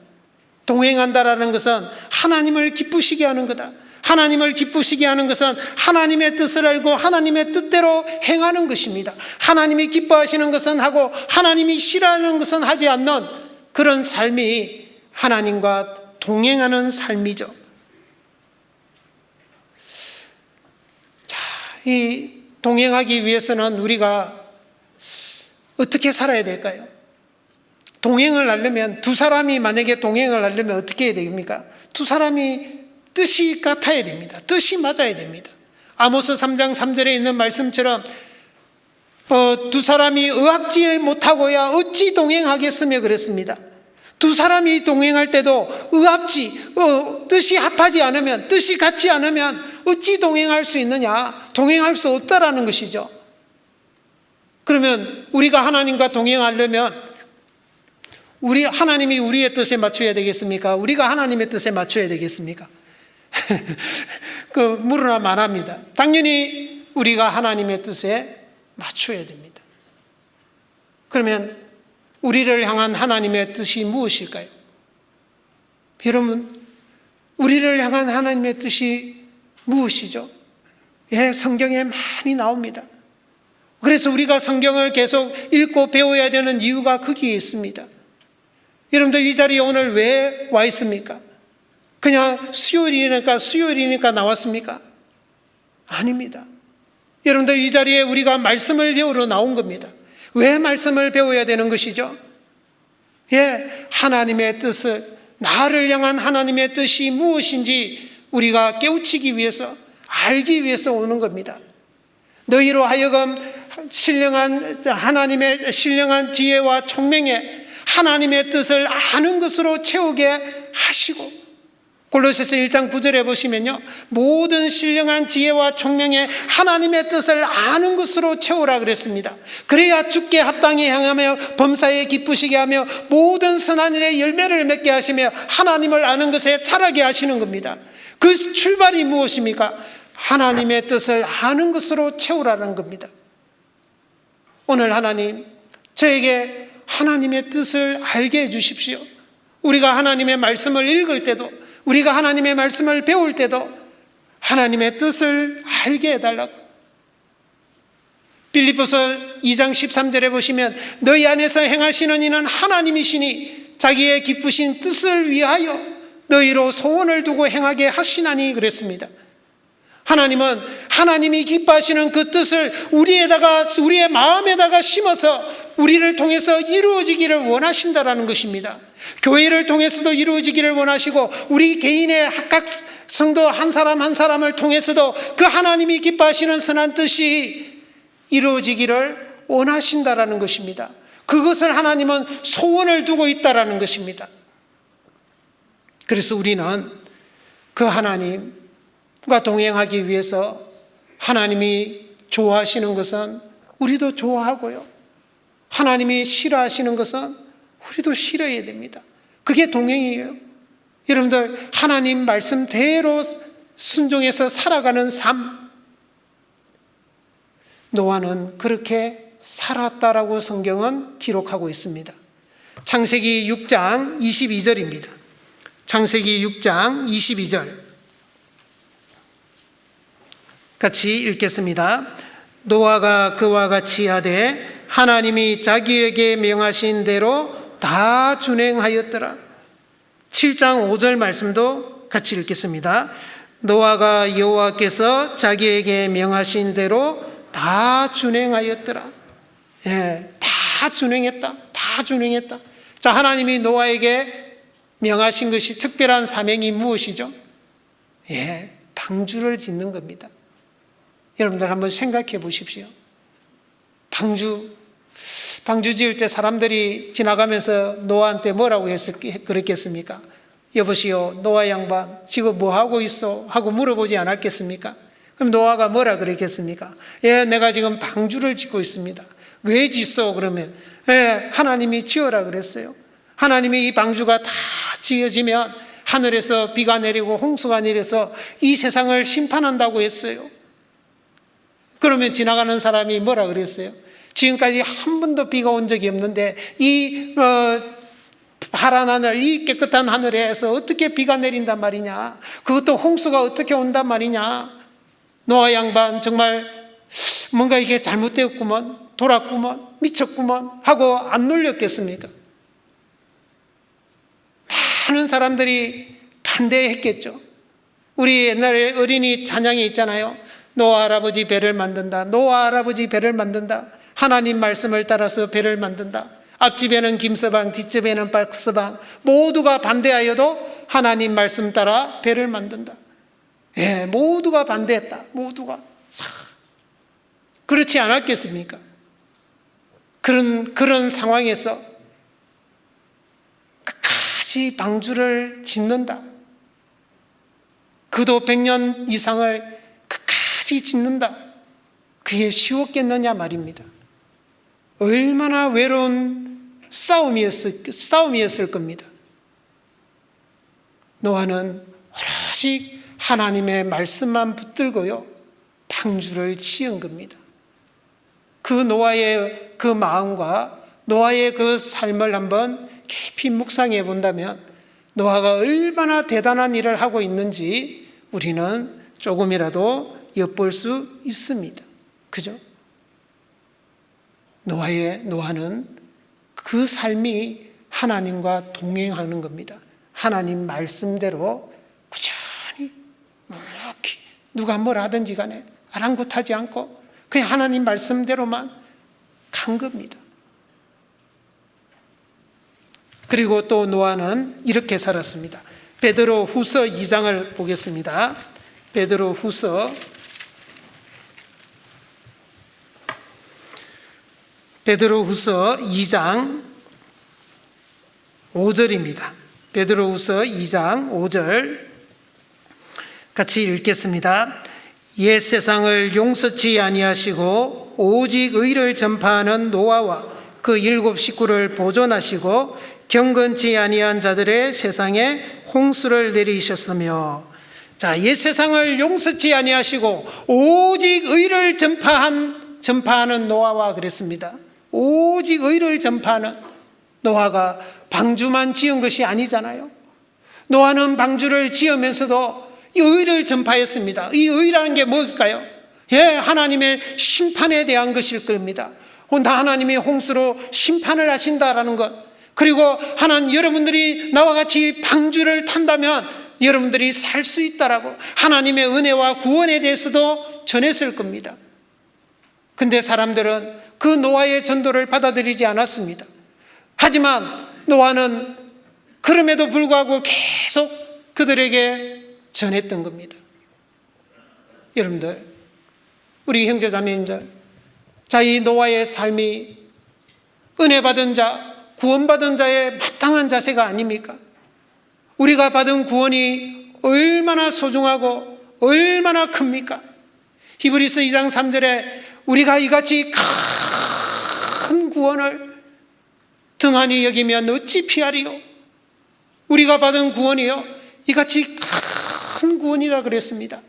동행한다라는 것은 하나님을 기쁘시게 하는 거다. 하나님을 기쁘시게 하는 것은 하나님의 뜻을 알고 하나님의 뜻대로 행하는 것입니다. 하나님이 기뻐하시는 것은 하고 하나님이 싫어하는 것은 하지 않는 그런 삶이 하나님과 동행하는 삶이죠. 자, 이 동행하기 위해서는 우리가 어떻게 살아야 될까요? 동행을 하려면, 두 사람이 만약에 동행을 하려면 어떻게 해야 됩니까? 두 사람이 뜻이 같아야 됩니다. 뜻이 맞아야 됩니다. 아모스 3장 3절에 있는 말씀처럼 두 사람이 의합지 못하고야 어찌 동행하겠으며 그랬습니다. 두 사람이 동행할 때도 의합지, 뜻이 합하지 않으면, 뜻이 같지 않으면 어찌 동행할 수 있느냐? 동행할 수 없다라는 것이죠. 그러면 우리가 하나님과 동행하려면 하나님이 우리의 뜻에 맞춰야 되겠습니까? 우리가 하나님의 뜻에 맞춰야 되겠습니까? 물으나 말합니다. 당연히 우리가 하나님의 뜻에 맞춰야 됩니다. 그러면 우리를 향한 하나님의 뜻이 무엇일까요? 여러분, 우리를 향한 하나님의 뜻이 무엇이죠? 예, 성경에 많이 나옵니다. 그래서 우리가 성경을 계속 읽고 배워야 되는 이유가 거기에 있습니다. 여러분들 이 자리에 오늘 왜 와 있습니까? 그냥 수요일이니까 나왔습니까? 아닙니다. 여러분들 이 자리에 우리가 말씀을 배우러 나온 겁니다. 왜 말씀을 배워야 되는 것이죠? 예, 하나님의 뜻을, 나를 향한 하나님의 뜻이 무엇인지 우리가 깨우치기 위해서, 알기 위해서 오는 겁니다. 너희로 하여금 하나님의 신령한 지혜와 총명에 하나님의 뜻을 아는 것으로 채우게 하시고, 골로새서 1장 9절에 보시면요, 모든 신령한 지혜와 총명에 하나님의 뜻을 아는 것으로 채우라 그랬습니다. 그래야 주께 합당히 행하며 범사에 기쁘시게 하며 모든 선한 일에 열매를 맺게 하시며 하나님을 아는 것에 자라게 하시는 겁니다. 그 출발이 무엇입니까? 하나님의 뜻을 아는 것으로 채우라는 겁니다. 오늘 하나님, 저에게 하나님의 뜻을 알게 해주십시오. 우리가 하나님의 말씀을 읽을 때도, 우리가 하나님의 말씀을 배울 때도 하나님의 뜻을 알게 해달라고. 빌립보서 2장 13절에 보시면 너희 안에서 행하시는 이는 하나님이시니 자기의 기쁘신 뜻을 위하여 너희로 소원을 두고 행하게 하시나니 그랬습니다. 하나님은 하나님이 기뻐하시는 그 뜻을 우리의 마음에다가 심어서 우리를 통해서 이루어지기를 원하신다라는 것입니다. 교회를 통해서도 이루어지기를 원하시고 우리 개인의 각 성도 한 사람 한 사람을 통해서도 그 하나님이 기뻐하시는 선한 뜻이 이루어지기를 원하신다라는 것입니다. 그것을 하나님은 소원을 두고 있다라는 것입니다. 그래서 우리는 그 하나님과 동행하기 위해서 하나님이 좋아하시는 것은 우리도 좋아하고요, 하나님이 싫어하시는 것은 우리도 싫어해야 됩니다. 그게 동행이에요. 여러분들, 하나님 말씀대로 순종해서 살아가는 삶, 노아는 그렇게 살았다라고 성경은 기록하고 있습니다. 창세기 6장 22절입니다. 창세기 6장 22절 같이 읽겠습니다. 노아가 그와 같이 하되 하나님이 자기에게 명하신 대로 다 준행하였더라. 7장 5절 말씀도 같이 읽겠습니다. 노아가 여호와께서 자기에게 명하신 대로 다 준행하였더라. 예, 다 준행했다. 다 준행했다. 자, 하나님이 노아에게 명하신 것이 특별한 사명이 무엇이죠? 예, 방주를 짓는 겁니다. 여러분들 한번 생각해 보십시오. 방주 지을 때 사람들이 지나가면서 노아한테 뭐라고 그랬겠습니까? 여보시오, 노아 양반 지금 뭐 하고 있어? 하고 물어보지 않았겠습니까? 그럼 노아가 뭐라 그랬겠습니까? 예, 내가 지금 방주를 짓고 있습니다. 왜 짓소? 그러면 예, 하나님이 지어라 그랬어요. 하나님이 이 방주가 다 지어지면 하늘에서 비가 내리고 홍수가 내려서 이 세상을 심판한다고 했어요. 그러면 지나가는 사람이 뭐라 그랬어요? 지금까지 한 번도 비가 온 적이 없는데 이 파란 하늘, 이 깨끗한 하늘에서 어떻게 비가 내린단 말이냐, 그것도 홍수가 어떻게 온단 말이냐. 노아 양반 정말 뭔가 이게 잘못되었구먼, 돌았구먼, 미쳤구먼 하고 안 놀렸겠습니까? 많은 사람들이 반대했겠죠. 우리 옛날에 어린이 찬양이 있잖아요. 노아 할아버지 배를 만든다, 노아 할아버지 배를 만든다, 하나님 말씀을 따라서 배를 만든다. 앞집에는 김서방, 뒷집에는 박서방, 모두가 반대하여도 하나님 말씀 따라 배를 만든다. 예, 모두가 반대했다. 모두가. 그렇지 않았겠습니까? 그런 상황에서 끝까지 방주를 짓는다. 그도 100년 이상을 끝까지 짓는다. 그게 쉬웠겠느냐 말입니다. 얼마나 외로운 싸움이었을 겁니다. 노아는 오롯이 하나님의 말씀만 붙들고요, 방주를 지은 겁니다. 그 노아의 그 마음과 노아의 그 삶을 한번 깊이 묵상해 본다면 노아가 얼마나 대단한 일을 하고 있는지 우리는 조금이라도 엿볼 수 있습니다. 그죠? 노아는 그 삶이 하나님과 동행하는 겁니다. 하나님 말씀대로 꾸준히 묵묵히 누가 뭘 하든지 간에 아랑곳하지 않고 그냥 하나님 말씀대로만 간 겁니다. 그리고 또 노아는 이렇게 살았습니다. 베드로 후서 2장을 보겠습니다. 베드로 후서 2장 5절입니다. 베드로후서 2장 5절 같이 읽겠습니다. 옛 세상을 용서치 아니하시고 오직 의를 전파하는 노아와 그 7 식구를 보존하시고 경건치 아니한 자들의 세상에 홍수를 내리셨으며. 자, 옛 세상을 용서치 아니하시고 오직 의를 전파하는 노아와 그랬습니다. 오직 의를 전파하는. 노아가 방주만 지은 것이 아니잖아요. 노아는 방주를 지으면서도 이 의를 전파했습니다. 이 의라는 게 뭘까요? 예, 하나님의 심판에 대한 것일 겁니다. 하나님이 홍수로 심판을 하신다라는 것. 그리고 여러분들이 나와 같이 방주를 탄다면 여러분들이 살 수 있다라고 하나님의 은혜와 구원에 대해서도 전했을 겁니다. 근데 사람들은 그 노아의 전도를 받아들이지 않았습니다. 하지만 노아는 그럼에도 불구하고 계속 그들에게 전했던 겁니다. 여러분들, 우리 형제자매님들, 자, 이 노아의 삶이 은혜 받은 자, 구원받은 자의 마땅한 자세가 아닙니까? 우리가 받은 구원이 얼마나 소중하고 얼마나 큽니까? 히브리서 2장 3절에 우리가 이같이 큰 구원을 등한히 여기면 어찌 피하리요? 우리가 받은 구원이요, 이같이 큰 구원이라 그랬습니다.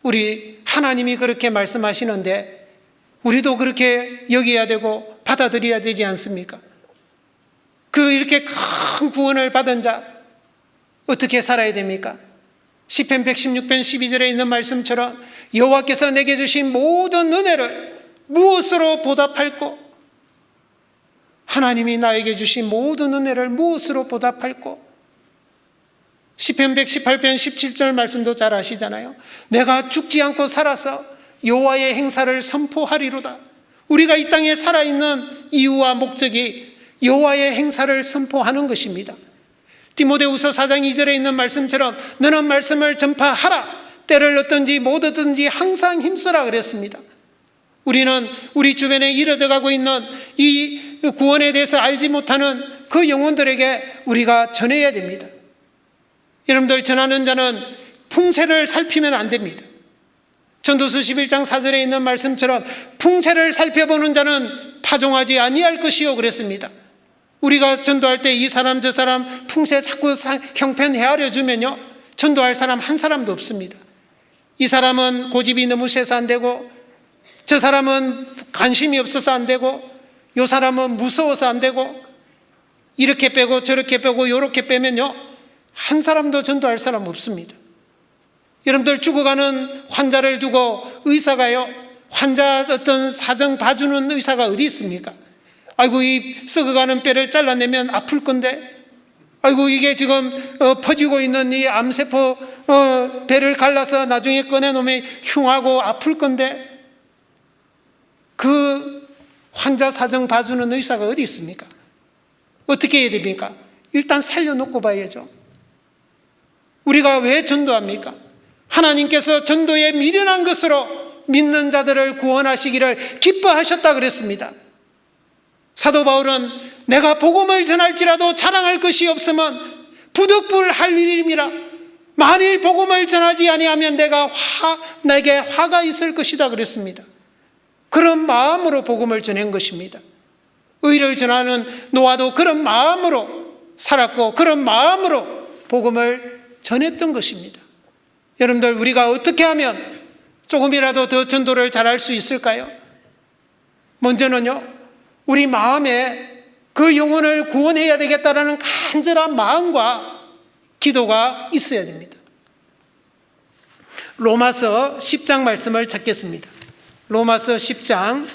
우리 하나님이 그렇게 말씀하시는데 우리도 그렇게 여겨야 되고 받아들여야 되지 않습니까? 이렇게 큰 구원을 받은 자 어떻게 살아야 됩니까? 시편 116편 12절에 있는 말씀처럼 여호와께서 내게 주신 모든 은혜를 무엇으로 보답할꼬? 하나님이 나에게 주신 모든 은혜를 무엇으로 보답할꼬? 시편 118편 17절 말씀도 잘 아시잖아요. 내가 죽지 않고 살아서 여호와의 행사를 선포하리로다. 우리가 이 땅에 살아있는 이유와 목적이 여호와의 행사를 선포하는 것입니다. 디모데후서 4장 2절에 있는 말씀처럼 너는 말씀을 전파하라. 때를 얻든지 못 얻든지 항상 힘쓰라 그랬습니다. 우리는 우리 주변에 이뤄져 가고 있는 이 구원에 대해서 알지 못하는 그 영혼들에게 우리가 전해야 됩니다. 여러분들, 전하는 자는 풍채를 살피면 안 됩니다. 전도서 11장 4절에 있는 말씀처럼 풍채를 살펴보는 자는 파종하지 아니할 것이요 그랬습니다. 우리가 전도할 때 이 사람 저 사람 풍채 자꾸 형편 헤아려 주면요, 전도할 사람 한 사람도 없습니다. 이 사람은 고집이 너무 세서 안 되고, 저 사람은 관심이 없어서 안 되고, 이 사람은 무서워서 안 되고, 이렇게 빼고 저렇게 빼고 이렇게 빼면요, 한 사람도 전도할 사람 없습니다. 여러분들, 죽어가는 환자를 두고 의사가요, 환자 어떤 사정 봐주는 의사가 어디 있습니까? 아이고, 이 썩어가는 뼈를 잘라내면 아플 건데, 아이고, 이게 지금 퍼지고 있는 이 암세포 배를 갈라서 나중에 꺼내놓으면 흉하고 아플 건데, 그 환자 사정 봐주는 의사가 어디 있습니까? 어떻게 해야 됩니까? 일단 살려놓고 봐야죠. 우리가 왜 전도합니까? 하나님께서 전도에 미련한 것으로 믿는 자들을 구원하시기를 기뻐하셨다 그랬습니다. 사도 바울은 내가 복음을 전할지라도 자랑할 것이 없으면 부득불할 일임이라. 만일 복음을 전하지 아니하면 내게 화가 있을 것이다 그랬습니다. 그런 마음으로 복음을 전한 것입니다. 의를 전하는 노아도 그런 마음으로 살았고 그런 마음으로 복음을 전했던 것입니다. 여러분들, 우리가 어떻게 하면 조금이라도 더 전도를 잘할 수 있을까요? 먼저는요, 우리 마음에 그 영혼을 구원해야 되겠다라는 간절한 마음과 기도가 있어야 됩니다. 로마서 10장 말씀을 찾겠습니다. 로마서 10장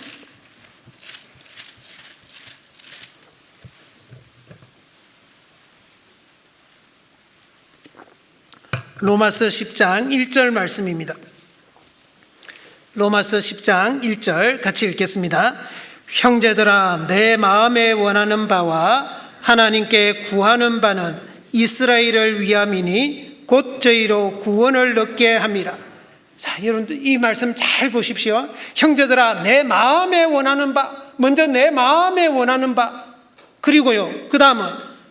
1절 말씀입니다. 로마서 10장 1절 같이 읽겠습니다. 형제들아, 내 마음에 원하는 바와 하나님께 구하는 바는 이스라엘을 위함이니 곧 저희로 구원을 얻게 함이라. 자, 여러분들, 이 말씀 잘 보십시오. 형제들아, 내 마음에 원하는 바, 먼저 내 마음에 원하는 바, 그리고요, 그 다음은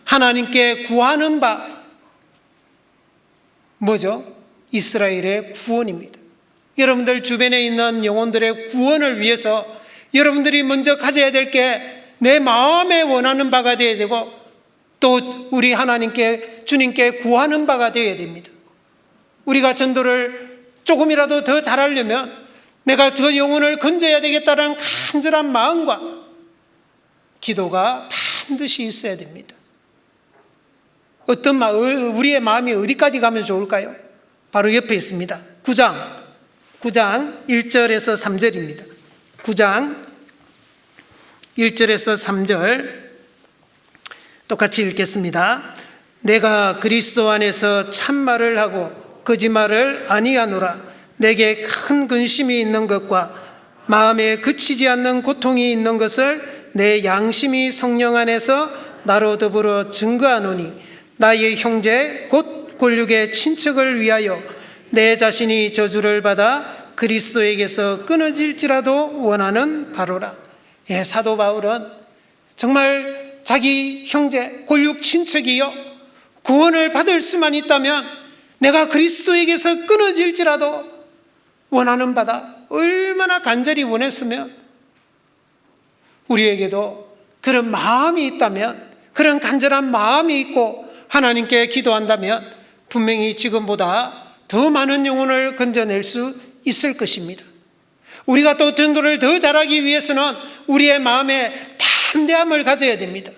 하나님께 구하는 바, 뭐죠? 이스라엘의 구원입니다. 여러분들 주변에 있는 영혼들의 구원을 위해서 여러분들이 먼저 가져야 될 게 내 마음에 원하는 바가 되어야 되고, 또 우리 하나님께, 주님께 구하는 바가 되어야 됩니다. 우리가 전도를 조금이라도 더 잘하려면 내가 저 영혼을 건져야 되겠다는 간절한 마음과 기도가 반드시 있어야 됩니다. 우리의 마음이 어디까지 가면 좋을까요? 바로 옆에 있습니다. 9장 1절에서 3절입니다. 9장 1절에서 3절 똑같이 읽겠습니다. 내가 그리스도 안에서 참말을 하고 거짓말을 아니하노라. 내게 큰 근심이 있는 것과 마음에 그치지 않는 고통이 있는 것을 내 양심이 성령 안에서 나로 더불어 증거하노니, 나의 형제 곧 골육의 친척을 위하여 내 자신이 저주를 받아 그리스도에게서 끊어질지라도 원하는 바로라. 예, 사도 바울은 정말 자기 형제 골육 친척이요, 구원을 받을 수만 있다면 내가 그리스도에게서 끊어질지라도 원하는 바다. 얼마나 간절히 원했으면 우리에게도 그런 마음이 있다면, 그런 간절한 마음이 있고 하나님께 기도한다면 분명히 지금보다 더 많은 영혼을 건져낼 수 있을 것입니다. 우리가 또 전도를 더 잘하기 위해서는 우리의 마음에 담대함을 가져야 됩니다.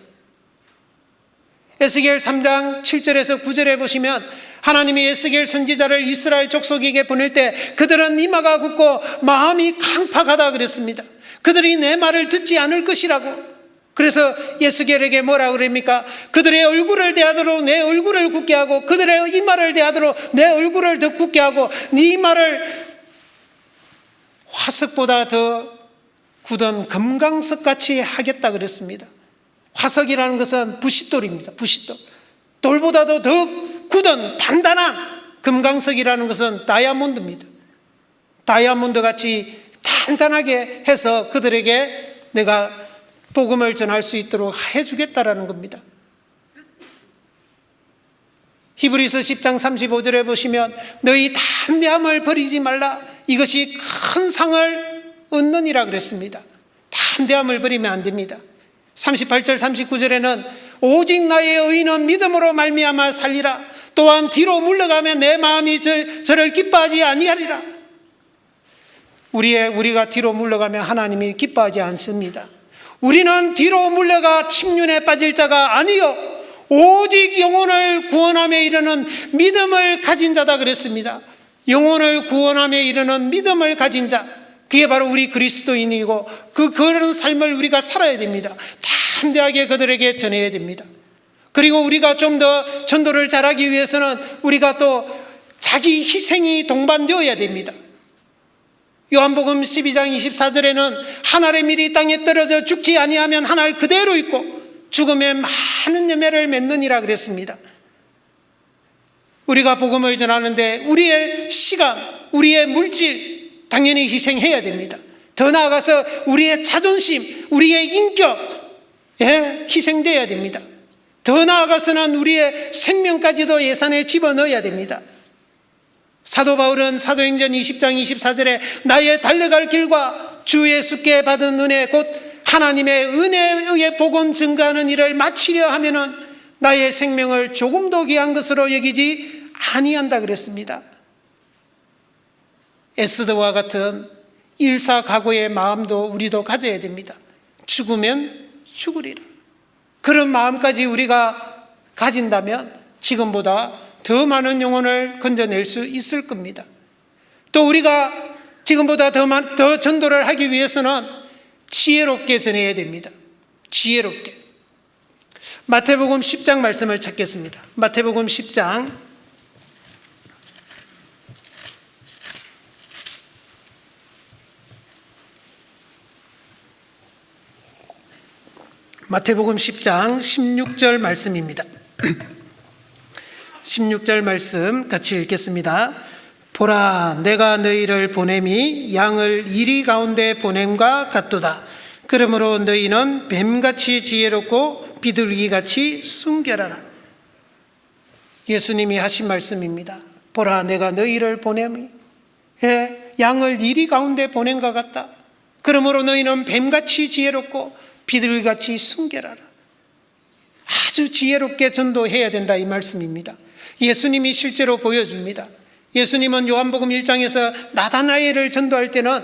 에스겔 3장 7절에서 9절에 보시면 하나님이 에스겔 선지자를 이스라엘 족속에게 보낼 때 그들은 이마가 굳고 마음이 강팍하다 그랬습니다. 그들이 내 말을 듣지 않을 것이라고. 그래서 에스겔에게 뭐라고 그럽니까? 그들의 얼굴을 대하도록 내 얼굴을 굳게 하고, 그들의 이마를 대하도록 내 얼굴을 더 굳게 하고, 네 이마를 화석보다 더 굳은 금강석같이 하겠다 그랬습니다. 화석이라는 것은 부싯돌입니다. 부싯돌. 돌보다도 더 굳은 단단한 금강석이라는 것은 다이아몬드입니다. 다이아몬드같이 단단하게 해서 그들에게 내가 복음을 전할 수 있도록 해주겠다라는 겁니다. 히브리서 10장 35절에 보시면 너희 담대함을 버리지 말라. 이것이 큰 상을 얻느니라 그랬습니다. 담대함을 버리면 안 됩니다. 38절 39절에는 오직 나의 의인은 믿음으로 말미암아 살리라. 또한 뒤로 물러가면 내 마음이 저를 기뻐하지 아니하리라. 우리가 뒤로 물러가면 하나님이 기뻐하지 않습니다. 우리는 뒤로 물러가 침륜에 빠질 자가 아니요 오직 영혼을 구원함에 이르는 믿음을 가진 자다 그랬습니다. 영혼을 구원함에 이르는 믿음을 가진 자, 그게 바로 우리 그리스도인이고 그런 삶을 우리가 살아야 됩니다. 담대하게 그들에게 전해야 됩니다. 그리고 우리가 좀 더 전도를 잘하기 위해서는 우리가 또 자기 희생이 동반되어야 됩니다. 요한복음 12장 24절에는 한 알의 밀이 땅에 떨어져 죽지 아니하면 한 알 그대로 있고 죽음에 많은 열매를 맺느니라 그랬습니다. 우리가 복음을 전하는데 우리의 시간, 우리의 물질 당연히 희생해야 됩니다. 더 나아가서 우리의 자존심, 우리의 인격에 희생돼야 됩니다. 더 나아가서는 우리의 생명까지도 예산에 집어넣어야 됩니다. 사도 바울은 사도행전 20장 24절에 나의 달려갈 길과 주 예수께 받은 은혜 곧 하나님의 은혜에 의해 복음 증거하는 일을 마치려 하면은 나의 생명을 조금도 귀한 것으로 여기지 아니한다 그랬습니다. 에스더와 같은 일사각오의 마음도 우리도 가져야 됩니다. 죽으면 죽으리라. 그런 마음까지 우리가 가진다면 지금보다 더 많은 영혼을 건져낼 수 있을 겁니다. 또 우리가 지금보다 더 전도를 하기 위해서는 지혜롭게 전해야 됩니다. 지혜롭게. 마태복음 10장 말씀을 찾겠습니다. 마태복음 10장 마태복음 10장 16절 말씀입니다. 16절 말씀 같이 읽겠습니다. 보라, 내가 너희를 보냄이 양을 이리 가운데 보냄과 같도다. 그러므로 너희는 뱀같이 지혜롭고 비둘기같이 순결하라. 예수님이 하신 말씀입니다. 보라, 내가 너희를 보냄이 양을 이리 가운데 보냄과 같다. 그러므로 너희는 뱀같이 지혜롭고 비둘기같이 순결하라. 아주 지혜롭게 전도해야 된다 이 말씀입니다. 예수님이 실제로 보여줍니다. 예수님은 요한복음 1장에서 나다나엘을 전도할 때는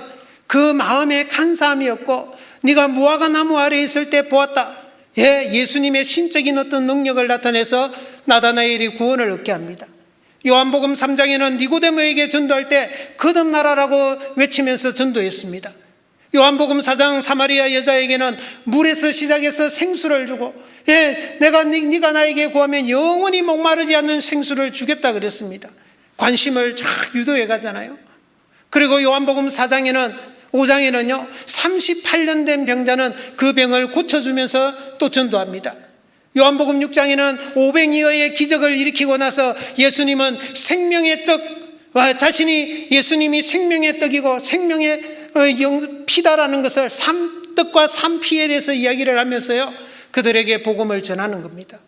그 마음에 간사함이었고 네가 무화과 나무 아래에 있을 때 보았다. 예수님의 신적인 어떤 능력을 나타내서 나다나엘이 구원을 얻게 합니다. 요한복음 3장에는 니고데모에게 전도할 때 거듭나라라고 외치면서 전도했습니다. 요한복음 4장 사마리아 여자에게는 물에서 시작해서 생수를 주고 네가 나에게 구하면 영원히 목마르지 않는 생수를 주겠다 그랬습니다. 관심을 쫙 유도해 가잖아요. 그리고 요한복음 5장에는요 38년 된 병자는 그 병을 고쳐주면서 또 전도합니다. 요한복음 6장에는 오병이어의 기적을 일으키고 나서 예수님은 생명의 떡, 자신이 예수님이 생명의 떡이고 생명의 피다라는 것을 떡과 산피에 대해서 이야기를 하면서요 그들에게 복음을 전하는 겁니다.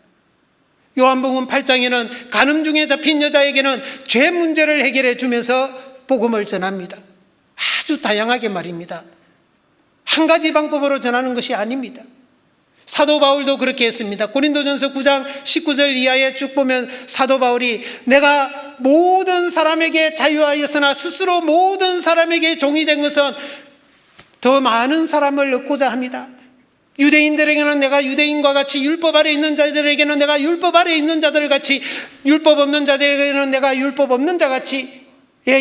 요한복음 8장에는 간음 중에 잡힌 여자에게는 죄 문제를 해결해 주면서 복음을 전합니다. 아주 다양하게 말입니다. 한 가지 방법으로 전하는 것이 아닙니다. 사도 바울도 그렇게 했습니다. 고린도전서 9장 19절 이하에 쭉 보면 사도 바울이 내가 모든 사람에게 자유하였으나 스스로 모든 사람에게 종이 된 것은 더 많은 사람을 얻고자 합니다. 유대인들에게는 내가 유대인과 같이 율법 아래 있는 자들에게는 내가 율법 아래 있는 자들 같이 율법 없는 자들에게는 내가 율법 없는 자 같이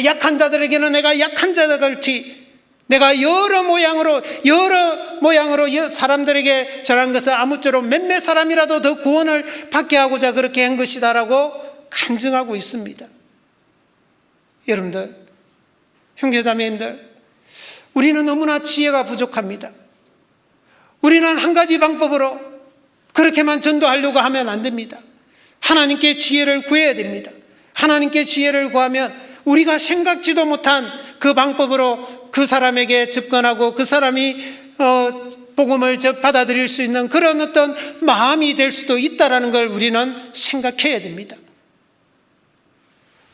약한 자들에게는 내가 약한 자들 같이 내가 여러 모양으로 사람들에게 전한 것을 아무쪼록 몇몇 사람이라도 더 구원을 받게 하고자 그렇게 한 것이다라고 간증하고 있습니다. 여러분들, 형제자매님들, 우리는 너무나 지혜가 부족합니다. 우리는 한 가지 방법으로 그렇게만 전도하려고 하면 안 됩니다. 하나님께 지혜를 구해야 됩니다. 하나님께 지혜를 구하면 우리가 생각지도 못한 그 방법으로 그 사람에게 접근하고 그 사람이 복음을 받아들일 수 있는 그런 어떤 마음이 될 수도 있다는 걸 우리는 생각해야 됩니다.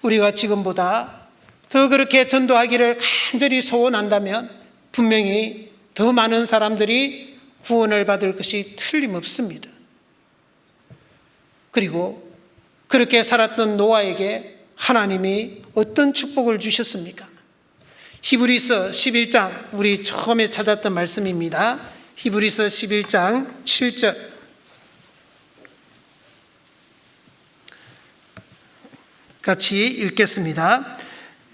우리가 지금보다 더 그렇게 전도하기를 간절히 소원한다면 분명히 더 많은 사람들이 구원을 받을 것이 틀림없습니다. 그리고 그렇게 살았던 노아에게 하나님이 어떤 축복을 주셨습니까? 히브리서 11장 우리 처음에 찾았던 말씀입니다. 히브리서 11장 7절 같이 읽겠습니다.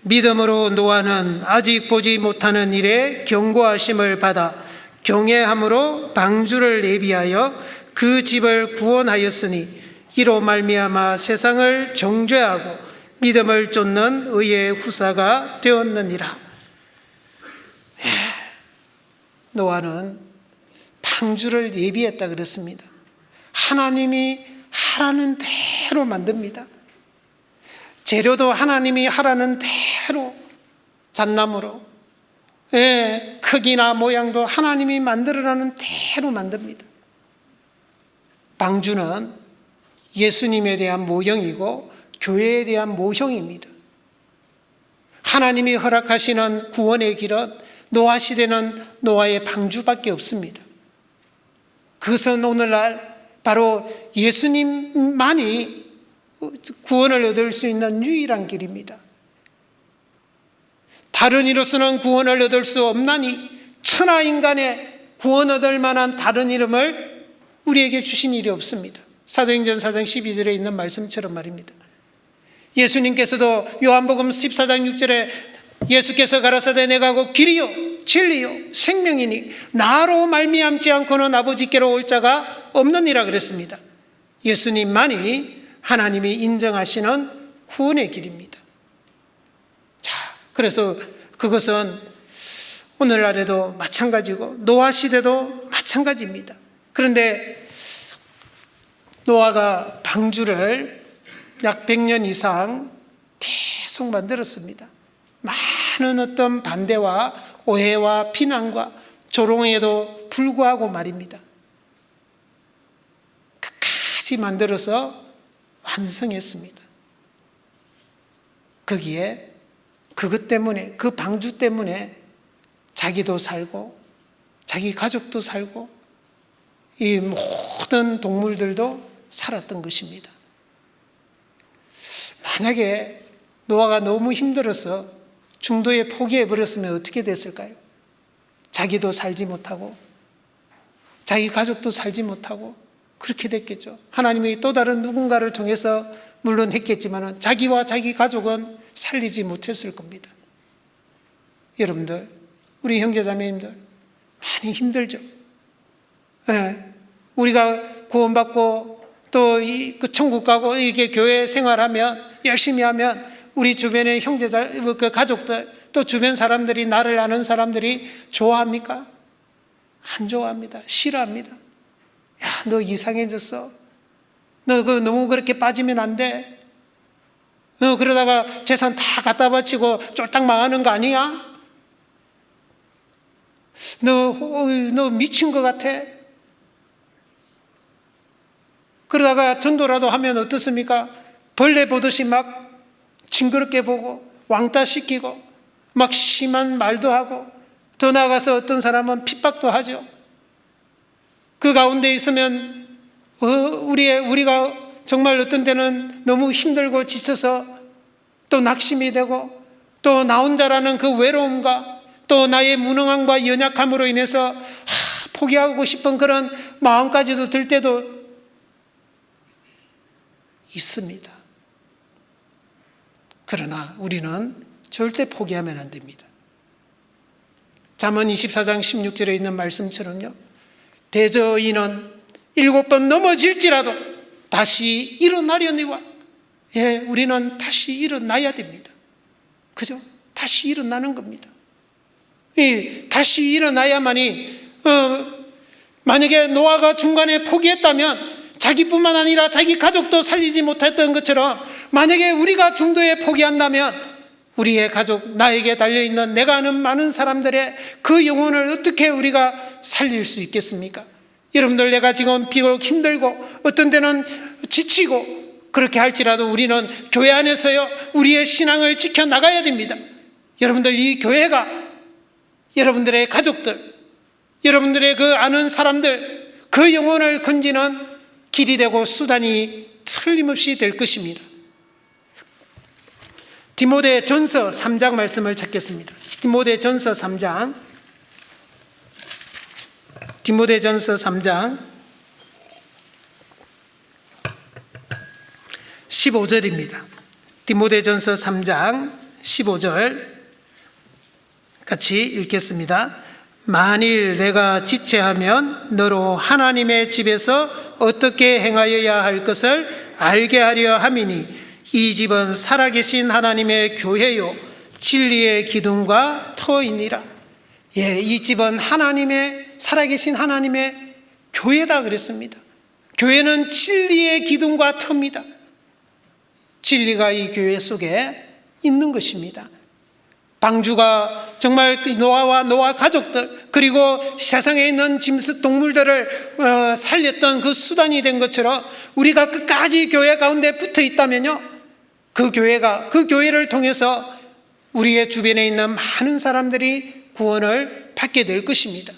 믿음으로 노아는 아직 보지 못하는 일에 경고하심을 받아 경외함으로 방주를 예비하여 그 집을 구원하였으니 이로 말미암아 세상을 정죄하고 믿음을 쫓는 의의 후사가 되었느니라. 노아는 방주를 예비했다 그랬습니다. 하나님이 하라는 대로 만듭니다. 재료도 하나님이 하라는 대로 잣나무로, 크기나 모양도 하나님이 만들어라는 대로 만듭니다. 방주는 예수님에 대한 모형이고 교회에 대한 모형입니다. 하나님이 허락하시는 구원의 길은 노아 시대는 노아의 방주밖에 없습니다. 그것은 오늘날 바로 예수님만이 구원을 얻을 수 있는 유일한 길입니다. 다른 이로서는 구원을 얻을 수 없나니 천하 인간의 구원 얻을 만한 다른 이름을 우리에게 주신 일이 없습니다. 사도행전 4장 12절에 있는 말씀처럼 말입니다. 예수님께서도 요한복음 14장 6절에 예수께서 가라사대 내가 곧 길이요 진리요 생명이니 나로 말미암지 않고는 아버지께로 올 자가 없느니라 그랬습니다. 예수님만이 하나님이 인정하시는 구원의 길입니다. 자, 그래서 그것은 오늘날에도 마찬가지고 노아 시대도 마찬가지입니다. 그런데 노아가 방주를 약 100년 이상 계속 만들었습니다. 많은 어떤 반대와 오해와 비난과 조롱에도 불구하고 말입니다. 끝까지 만들어서 완성했습니다. 거기에 그것 때문에, 그 방주 때문에 자기도 살고 자기 가족도 살고 이 모든 동물들도 살았던 것입니다. 만약에 노아가 너무 힘들어서 중도에 포기해버렸으면 어떻게 됐을까요? 자기도 살지 못하고 자기 가족도 살지 못하고 그렇게 됐겠죠. 하나님이 또 다른 누군가를 통해서 물론 했겠지만 자기와 자기 가족은 살리지 못했을 겁니다. 여러분들, 우리 형제자매님들 많이 힘들죠. 우리가 구원받고 또 그 천국 가고 이렇게 교회 생활하면 열심히 하면 우리 주변의 형제자, 그 가족들 또 주변 사람들이 나를 아는 사람들이 좋아합니까? 안 좋아합니다. 싫어합니다. 야, 너 이상해졌어. 너 너무 그렇게 빠지면 안 돼. 너 그러다가 재산 다 갖다 바치고 쫄딱 망하는 거 아니야? 너 미친 것 같아. 그러다가 전도라도 하면 어떻습니까? 벌레 보듯이 막 징그럽게 보고 왕따 시키고 막 심한 말도 하고 더 나아가서 어떤 사람은 핍박도 하죠. 그 가운데 있으면 우리가 정말 어떤 때는 너무 힘들고 지쳐서 또 낙심이 되고 또 나 혼자라는 그 외로움과 또 나의 무능함과 연약함으로 인해서 포기하고 싶은 그런 마음까지도 들 때도 있습니다. 그러나 우리는 절대 포기하면 안 됩니다. 잠언 24장 16절에 있는 말씀처럼요, 대저인은 7번 넘어질지라도 다시 일어나려니와. 우리는 다시 일어나야 됩니다. 그죠? 다시 일어나는 겁니다. 다시 일어나야만이 만약에 노아가 중간에 포기했다면 자기뿐만 아니라 자기 가족도 살리지 못했던 것처럼 만약에 우리가 중도에 포기한다면 우리의 가족, 나에게 달려있는 내가 아는 많은 사람들의 그 영혼을 어떻게 우리가 살릴 수 있겠습니까? 여러분들, 내가 지금 비록 힘들고 어떤 때는 지치고 그렇게 할지라도 우리는 교회 안에서요 우리의 신앙을 지켜나가야 됩니다. 여러분들, 이 교회가 여러분들의 가족들, 여러분들의 그 아는 사람들, 그 영혼을 건지는 길이 되고 수단이 틀림없이 될 것입니다. 디모데전서 3장 말씀을 찾겠습니다. 디모데전서 3장 디모데전서 3장 15절입니다. 디모데전서 3장 15절 같이 읽겠습니다. 만일 내가 지체하면 너로 하나님의 집에서 어떻게 행하여야 할 것을 알게 하려 함이니 이 집은 살아계신 하나님의 교회요 진리의 기둥과 터이니라. 이 집은 살아계신 하나님의 교회다 그랬습니다. 교회는 진리의 기둥과 터입니다. 진리가 이 교회 속에 있는 것입니다. 방주가 정말 노아와 노아 가족들 그리고 세상에 있는 짐승 동물들을 살렸던 그 수단이 된 것처럼 우리가 끝까지 교회 가운데 붙어 있다면요, 그 교회를 통해서 우리의 주변에 있는 많은 사람들이 구원을 받게 될 것입니다.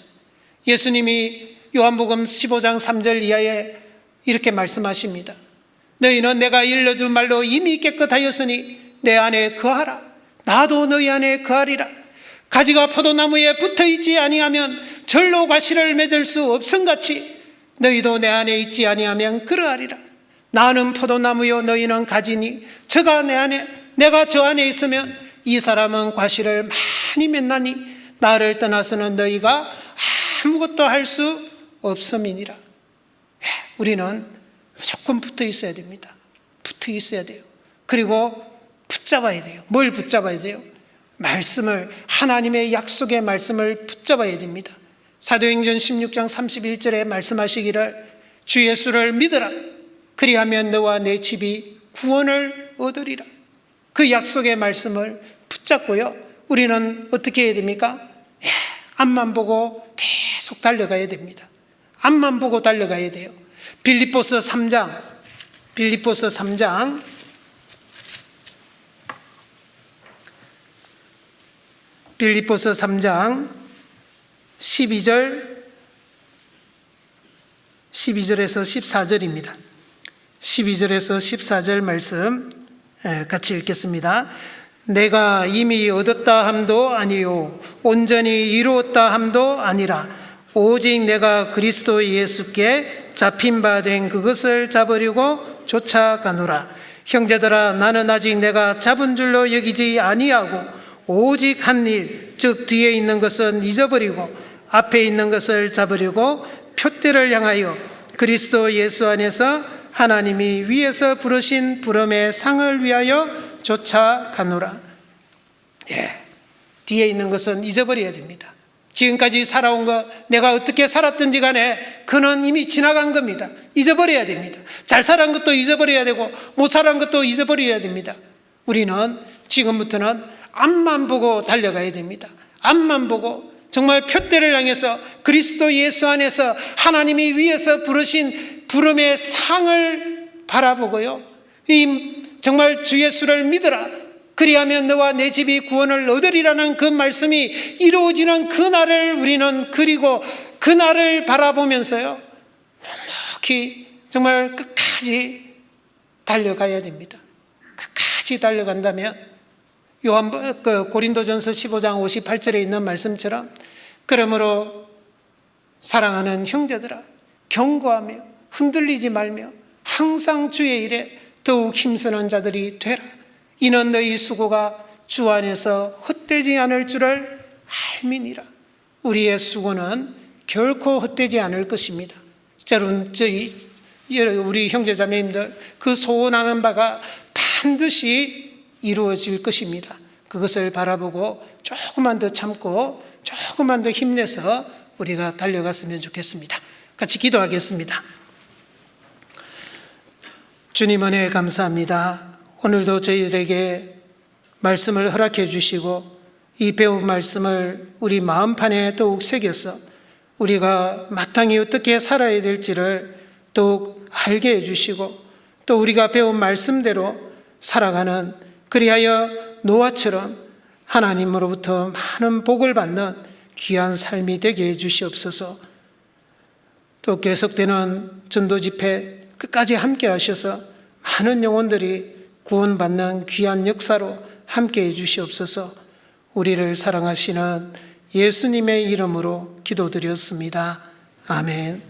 예수님이 요한복음 15장 3절 이하에 이렇게 말씀하십니다. 너희는 내가 일러준 말로 이미 깨끗하였으니 내 안에 거하라. 나도 너희 안에 거하리라. 가지가 포도나무에 붙어있지 아니하면 절로 과실을 맺을 수 없음같이 너희도 내 안에 있지 아니하면 그러하리라. 나는 포도나무요 너희는 가지니 저가 내 안에 내가 저 안에 있으면 이 사람은 과실을 많이 맺나니 나를 떠나서는 너희가 아무것도 할 수 없음이니라. 우리는 무조건 붙어 있어야 됩니다. 붙어 있어야 돼요. 그리고 붙잡아야 돼요. 뭘 붙잡아야 돼요? 말씀을, 하나님의 약속의 말씀을 붙잡아야 됩니다. 사도행전 16장 31절에 말씀하시기를 주 예수를 믿으라. 그리하면 너와 내 집이 구원을 얻으리라. 그 약속의 말씀을 붙잡고요, 우리는 어떻게 해야 됩니까? 앞만 보고 계속 달려가야 됩니다. 앞만 보고 달려가야 돼요. 빌립보서 3장 12절에서 14절입니다. 12절에서 14절 말씀 같이 읽겠습니다. 내가 이미 얻었다 함도 아니요 온전히 이루었다 함도 아니라 오직 내가 그리스도 예수께 잡힌 바 된 그것을 잡으려고 쫓아가노라. 형제들아, 나는 아직 내가 잡은 줄로 여기지 아니하고 오직 한 일, 즉 뒤에 있는 것은 잊어버리고 앞에 있는 것을 잡으려고 표대를 향하여 그리스도 예수 안에서 하나님이 위에서 부르신 부름의 상을 위하여 쫓아가노라. 뒤에 있는 것은 잊어버려야 됩니다. 지금까지 살아온 것, 내가 어떻게 살았든지 간에 그는 이미 지나간 겁니다. 잊어버려야 됩니다. 잘 살아온 것도 잊어버려야 되고 못 살아온 것도 잊어버려야 됩니다. 우리는 지금부터는 앞만 보고 달려가야 됩니다. 앞만 보고 정말 표대를 향해서 그리스도 예수 안에서 하나님이 위에서 부르신 부름의 상을 바라보고요, 정말 주 예수를 믿으라. 그리하면 너와 내 집이 구원을 얻으리라는 그 말씀이 이루어지는 그날을 우리는 그리고 그날을 바라보면서요, 묵묵히 정말 끝까지 달려가야 됩니다. 끝까지 달려간다면 고린도전서 15장 58절에 있는 말씀처럼 그러므로 사랑하는 형제들아, 경고하며 흔들리지 말며 항상 주의 일에 더욱 힘쓰는 자들이 되라. 이는 너희 수고가 주 안에서 헛되지 않을 줄을 알미니라. 우리의 수고는 결코 헛되지 않을 것입니다. 우리 형제자매님들, 그 소원하는 바가 반드시 이루어질 것입니다. 그것을 바라보고 조금만 더 참고 조금만 더 힘내서 우리가 달려갔으면 좋겠습니다. 같이 기도하겠습니다. 주님 은혜 감사합니다. 오늘도 저희들에게 말씀을 허락해 주시고 이 배운 말씀을 우리 마음판에 더욱 새겨서 우리가 마땅히 어떻게 살아야 될지를 더욱 알게 해주시고 또 우리가 배운 말씀대로 살아가는, 그리하여 노아처럼 하나님으로부터 많은 복을 받는 귀한 삶이 되게 해주시옵소서. 또 계속되는 전도 집회 끝까지 함께 하셔서 많은 영혼들이 구원받는 귀한 역사로 함께 해주시옵소서. 우리를 사랑하시는 예수님의 이름으로 기도드렸습니다. 아멘.